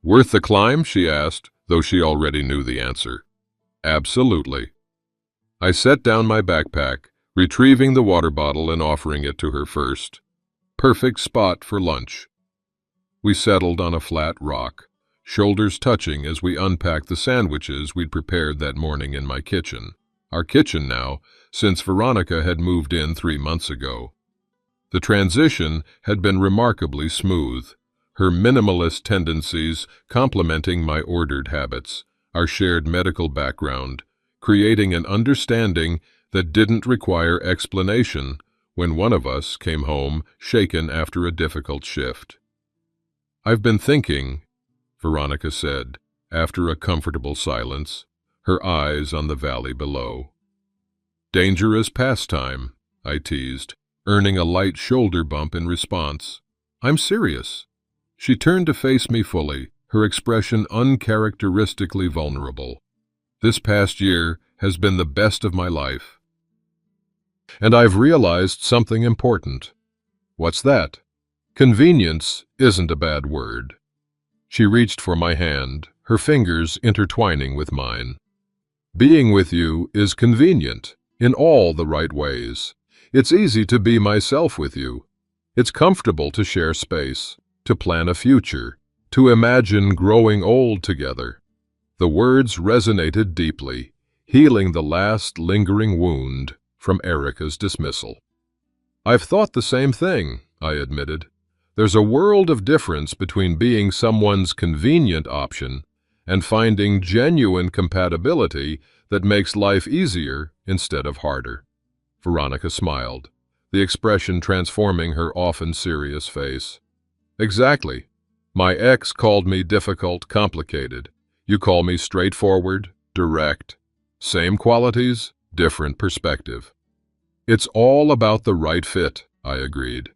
"Worth the climb?" she asked, though she already knew the answer. "Absolutely." I set down my backpack, retrieving the water bottle and offering it to her first. Perfect spot for lunch. We settled on a flat rock, shoulders touching as we unpacked the sandwiches we'd prepared that morning in my kitchen. Our kitchen now, since Veronica had moved in 3 months ago. The transition had been remarkably smooth, her minimalist tendencies complementing my ordered habits, our shared medical background, creating an understanding that didn't require explanation when one of us came home shaken after a difficult shift. "I've been thinking," Veronica said, after a comfortable silence, her eyes on the valley below. "Dangerous pastime," I teased, earning a light shoulder bump in response. "I'm serious." She turned to face me fully, her expression uncharacteristically vulnerable. "This past year has been the best of my life. And I've realized something important." "What's that?" "Convenience isn't a bad word." She reached for my hand, her fingers intertwining with mine. "Being with you is convenient, in all the right ways. It's easy to be myself with you. It's comfortable to share space, to plan a future, to imagine growing old together." The words resonated deeply, healing the last lingering wound from Erica's dismissal. "I've thought the same thing," I admitted. "There's a world of difference between being someone's convenient option and finding genuine compatibility that makes life easier instead of harder." Veronica smiled, the expression transforming her often serious face. "Exactly. My ex called me difficult, complicated. You call me straightforward, direct. Same qualities, different perspective." "It's all about the right fit," I agreed.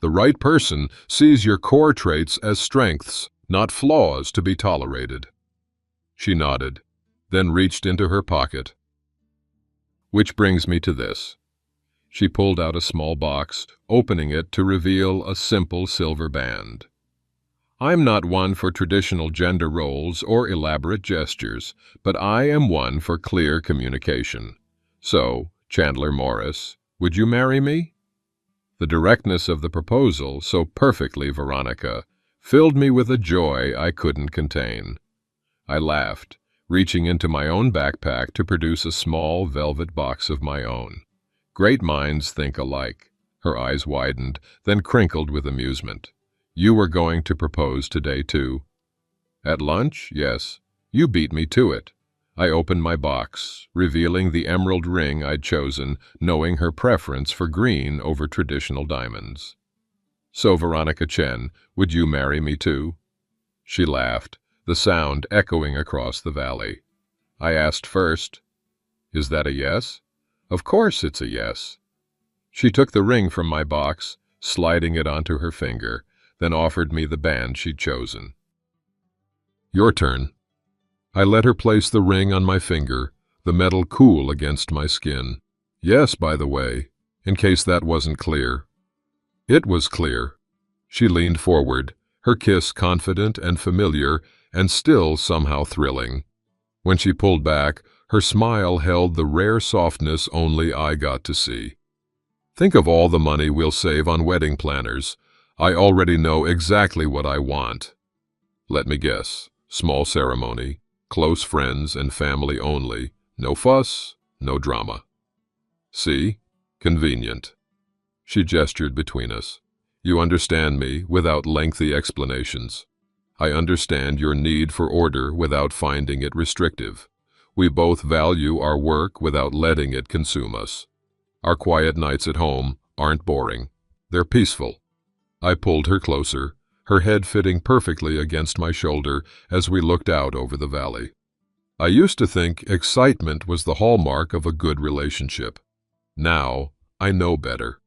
"The right person sees your core traits as strengths, not flaws to be tolerated." She nodded, then reached into her pocket. "Which brings me to this." She pulled out a small box, opening it to reveal a simple silver band. "I'm not one for traditional gender roles or elaborate gestures, but I am one for clear communication. So, Chandler Morris, would you marry me?" The directness of the proposal, so perfectly Veronica, filled me with a joy I couldn't contain. I laughed, reaching into my own backpack to produce a small velvet box of my own. "Great minds think alike." Her eyes widened, then crinkled with amusement. "You were going to propose today, too?" "At lunch, yes. You beat me to it." I opened my box, revealing the emerald ring I'd chosen, knowing her preference for green over traditional diamonds. "So, Veronica Chen, would you marry me too?" She laughed, the sound echoing across the valley. I asked first, "Is that a yes?" "Of course it's a yes." She took the ring from my box, sliding it onto her finger, then offered me the band she'd chosen. "Your turn." I let her place the ring on my finger, the metal cool against my skin. "Yes, by the way, in case that wasn't clear." It was clear. She leaned forward, her kiss confident and familiar, and still somehow thrilling. When she pulled back, her smile held the rare softness only I got to see. "Think of all the money we'll save on wedding planners. I already know exactly what I want." "Let me guess. Small ceremony, close friends and family only. No fuss, no drama." "See? Convenient." She gestured between us. "You understand me without lengthy explanations. I understand your need for order without finding it restrictive. We both value our work without letting it consume us. Our quiet nights at home aren't boring. They're peaceful." I pulled her closer, her head fitting perfectly against my shoulder as we looked out over the valley. I used to think excitement was the hallmark of a good relationship. Now, I know better.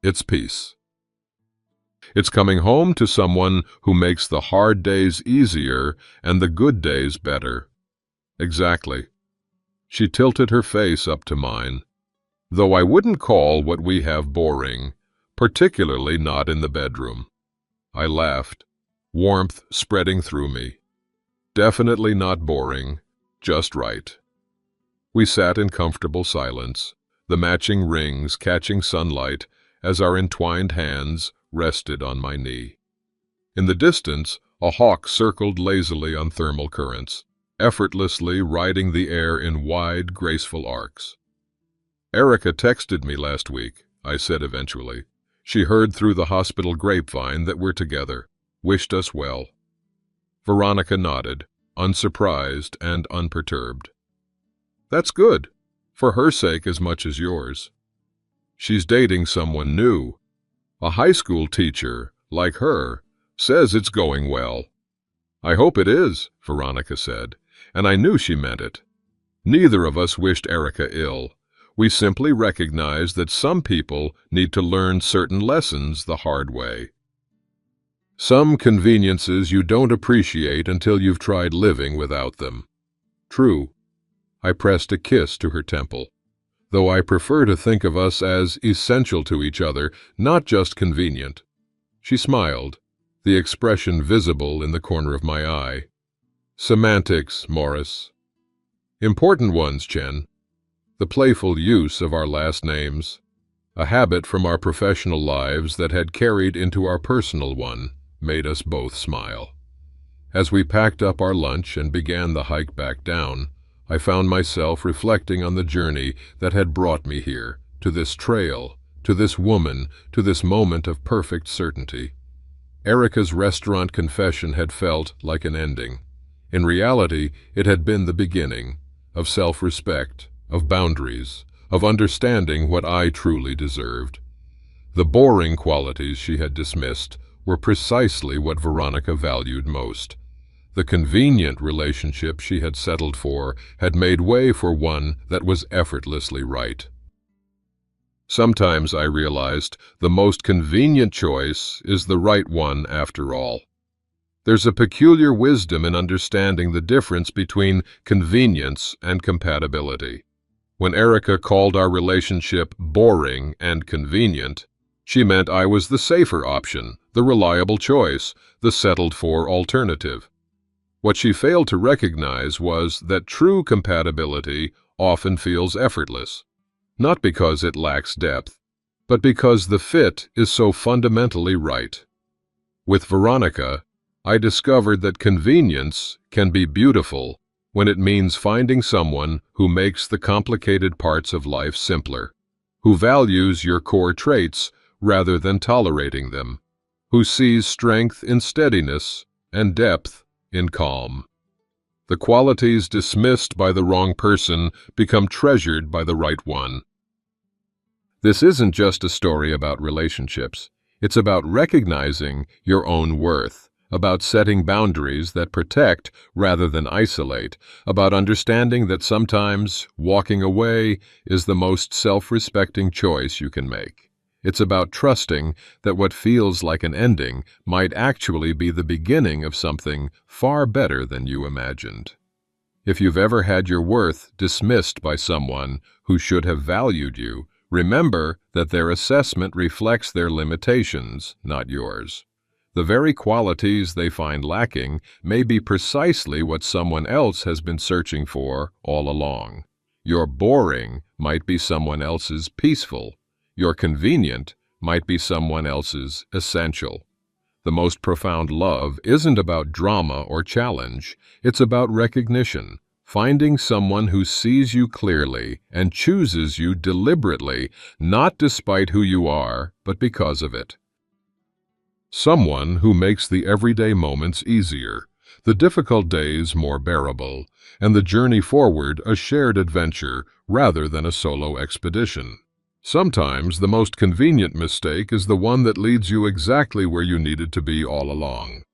It's peace. It's coming home to someone who makes the hard days easier and the good days better. Exactly. She tilted her face up to mine. "Though I wouldn't call what we have boring, particularly not in the bedroom." I laughed, warmth spreading through me. "Definitely not boring, just right." We sat in comfortable silence, the matching rings catching sunlight as our entwined hands rested on my knee. In the distance, a hawk circled lazily on thermal currents, effortlessly riding the air in wide, graceful arcs. "Erica texted me last week," I said eventually. "She heard through the hospital grapevine that we're together, wished us well." Veronica nodded, unsurprised and unperturbed. "That's good, for her sake as much as yours. She's dating someone new. A high school teacher, like her, says it's going well." "I hope it is," Veronica said, and I knew she meant it. Neither of us wished Erica ill. We simply recognized that some people need to learn certain lessons the hard way. Some conveniences you don't appreciate until you've tried living without them. True. I pressed a kiss to her temple, though I prefer to think of us as essential to each other, not just convenient. She smiled, the expression visible in the corner of my eye. "Semantics, Morris." "Important ones, Chen." The playful use of our last names, a habit from our professional lives that had carried into our personal one, made us both smile. As we packed up our lunch and began the hike back down, I found myself reflecting on the journey that had brought me here, to this trail, to this woman, to this moment of perfect certainty. Erica's restaurant confession had felt like an ending. In reality, it had been the beginning of self-respect, of boundaries, of understanding what I truly deserved. The boring qualities she had dismissed were precisely what Veronica valued most. The convenient relationship she had settled for had made way for one that was effortlessly right. Sometimes I realized the most convenient choice is the right one after all. There's a peculiar wisdom in understanding the difference between convenience and compatibility. When Erica called our relationship boring and convenient, she meant I was the safer option, the reliable choice, the settled-for alternative. What she failed to recognize was that true compatibility often feels effortless, not because it lacks depth, but because the fit is so fundamentally right. With Veronica, I discovered that convenience can be beautiful when it means finding someone who makes the complicated parts of life simpler, who values your core traits rather than tolerating them, who sees strength in steadiness and depth in calm. The qualities dismissed by the wrong person become treasured by the right one. This isn't just a story about relationships. It's about recognizing your own worth, about setting boundaries that protect rather than isolate, about understanding that sometimes walking away is the most self-respecting choice you can make. It's about trusting that what feels like an ending might actually be the beginning of something far better than you imagined. If you've ever had your worth dismissed by someone who should have valued you, remember that their assessment reflects their limitations, not yours. The very qualities they find lacking may be precisely what someone else has been searching for all along. Your boring might be someone else's peaceful. Your convenient might be someone else's essential. The most profound love isn't about drama or challenge. It's about recognition. Finding someone who sees you clearly and chooses you deliberately, not despite who you are, but because of it. Someone who makes the everyday moments easier, the difficult days more bearable, and the journey forward a shared adventure rather than a solo expedition. Sometimes the most convenient mistake is the one that leads you exactly where you needed to be all along.